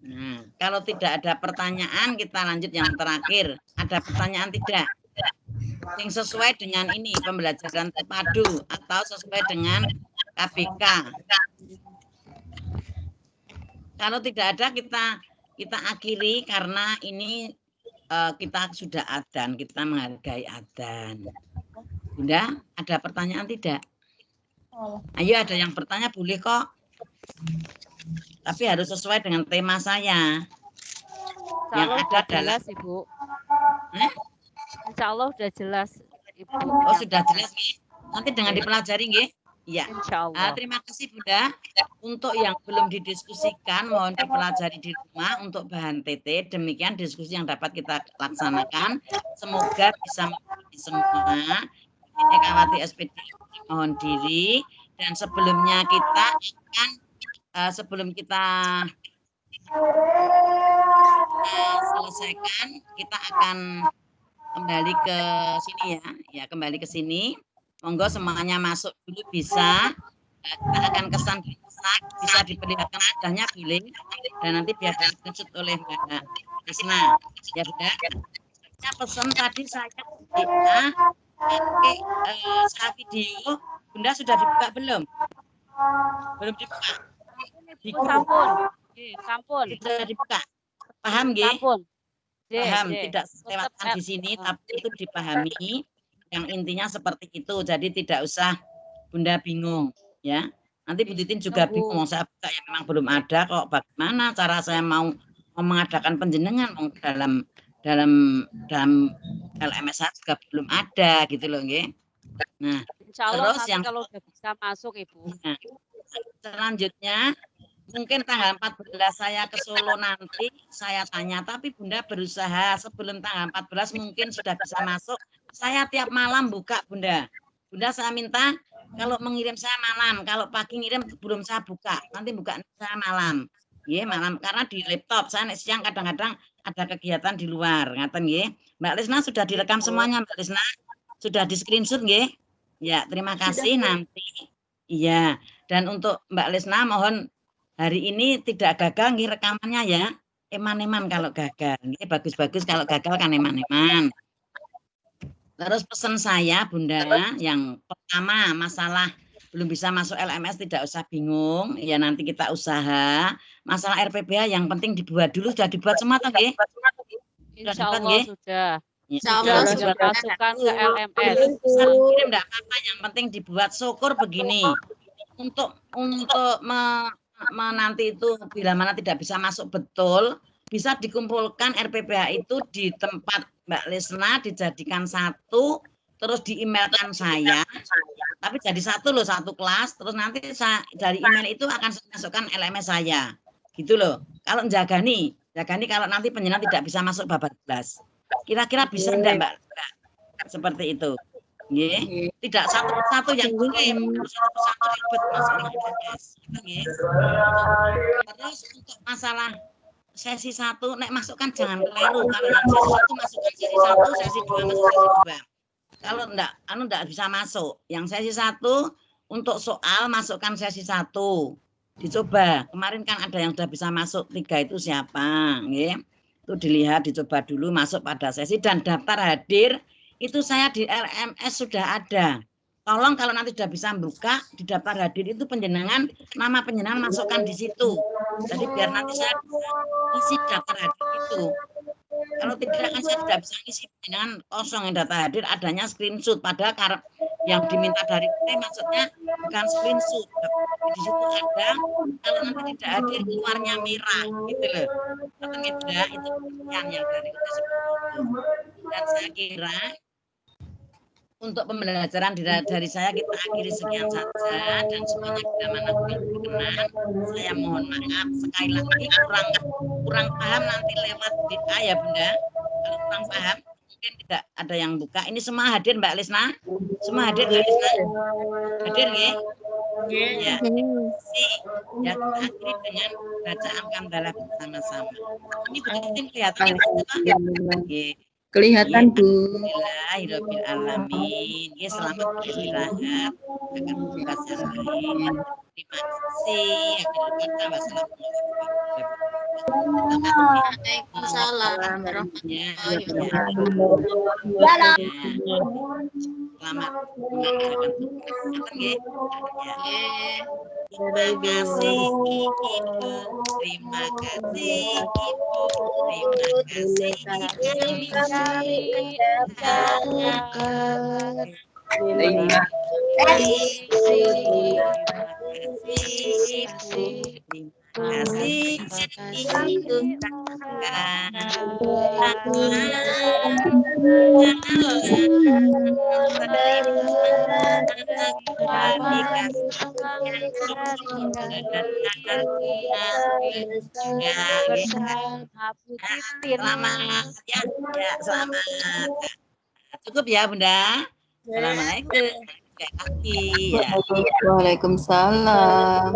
Nah, kalau tidak ada pertanyaan, kita lanjut yang terakhir. Ada pertanyaan tidak? Yang sesuai dengan ini, pembelajaran terpadu atau sesuai dengan KBK. Kalau tidak ada, kita akhiri karena ini kita sudah adzan, kita menghargai adzan. Bunda, ada pertanyaan tidak? Ayo, ada yang bertanya boleh kok. Tapi harus sesuai dengan tema saya. Yang ada adalah Ibu. Insya Allah sudah jelas Ibu. Oh sudah jelas nggih. Nanti dengan dipelajari nggih. Ya. Insya Allah. Terima kasih Bunda. Untuk yang belum didiskusikan mohon dipelajari di rumah untuk bahan TT. Demikian diskusi yang dapat kita laksanakan. Semoga bisa mengerti semua. Ini Kawati SPD mohon diri, dan sebelumnya kita akan sebelum kita selesaikan, kita akan kembali ke sini ya, kembali ke sini. Monggo semuanya masuk dulu bisa. Kita akan kesan bisa diperlihatkan wajahnya boleh, dan nanti biar ditunjuk oleh Mbak Krisna. Ya Bunda. Saya pesan tadi saya pakai video. Bunda sudah dibuka belum? Belum dibuka. Sampun. Sampun. Sudah dibuka. Paham nggih? Sampun. Paham, tidak lewatkan di sini, tapi itu dipahami. Yang intinya seperti itu, jadi tidak usah Bunda bingung, ya. Nanti Bu Titin juga bingung, saya buka yang memang belum ada kok. Bagaimana cara saya mau mengadakan penjenengan dalam LMS juga belum ada gitu loh, nggih. Nah, Insya Allah terus nanti yang kalau sudah bisa masuk Ibu. Nah, selanjutnya mungkin tanggal 14 saya ke Solo nanti saya tanya, tapi Bunda berusaha sebelum tanggal 14 mungkin sudah bisa masuk. Saya tiap malam buka Bunda. Bunda saya minta kalau mengirim saya malam, kalau pagi ngirim belum saya buka, nanti buka saya malam. Nggih, malam karena di laptop saya siang kadang-kadang ada kegiatan di luar, ngaten nggih. Mbak Lisna sudah direkam semuanya Mbak Lisna? Sudah di screenshot nggih? Ya, terima kasih nanti. Iya, dan untuk Mbak Lisna mohon hari ini tidak gagal nggih rekamannya ya. Eman-eman kalau gagal. Nggih, bagus-bagus kalau gagal kan eman-eman. Terus pesan saya Bunda, yang pertama masalah belum bisa masuk LMS tidak usah bingung, ya nanti kita usaha. Masalah RPBH yang penting dibuat dulu, sudah dibuat semua toh nggih? Insya Allah sudah. Sudah masukkan ke LMS. Kirim enggak apa-apa, yang penting dibuat. Syukur begini. Untuk nanti itu bila mana tidak bisa masuk betul, bisa dikumpulkan RPBH itu di tempat Mbak Lisna, dijadikan satu, terus di-emailkan saya. tapi jadi satu loh, satu kelas. Terus nanti dari email itu akan saya masukkan LMS saya, gitu loh. Kalau Jagani kalau nanti penjenengan tidak bisa masuk babat kelas, kira-kira bisa enggak Mbak? Seperti itu. Tidak satu-satu yang kirim, satu-satu ribet masuk LMS. Terus untuk masalah sesi 1, nek masukkan jangan keliru. Kalau yang sesi 1 masukkan sesi 1, sesi 2 masuk sesi 2. Kalau enggak bisa masuk. Yang sesi 1 untuk soal masukkan sesi 1. Dicoba. Kemarin kan ada yang sudah bisa masuk 3 itu siapa, nggih. Itu dilihat, dicoba dulu masuk pada sesi, dan daftar hadir itu saya di LMS sudah ada. Tolong kalau nanti sudah bisa buka di daftar hadir itu nama penjenengan masukkan di situ. Jadi biar nanti saya bisa isi daftar hadir itu. Kalau tidak kan saya tidak bisa isi penjenengan kosong yang daftar hadir, adanya screenshot. Padahal yang diminta dari kita maksudnya bukan screenshot. Di situ ada, kalau nanti tidak hadir keluarnya merah gitu loh. Atau tidak, itu yang dari kita seperti itu. Dan saya kira untuk pembelajaran dari saya kita akhiri sekian saja, dan semuanya bila mana mungkin berkenan. Saya mohon maaf sekali lagi kurang paham nanti lewat WA ya Bunda. Kalau kurang paham mungkin tidak ada yang buka. Ini semua hadir Mbak Lisna? Semua hadir Mbak Lisna? Hadir nggih? Ya. Ya, kita akhiri dengan bacaan hamdalah bersama-sama. Ini betul kelihatan nggih. Kelihatan, Bu. Alhamdulillahirabbil alamin. Ya, selamat beristirahat. Akan bertugas yang baik. Terima kasih. Akhirul kata wassalamualaikum Waalaikumsalam warahmatullahi wabarakatuh. Selamat mengerjakan tugas. Terima kasih Ibu. Terima kasih Ibu. Terima kasih selamat ya, selamat. Cukup ya Bunda. Assalamualaikum. Ya. Waalaikumsalam.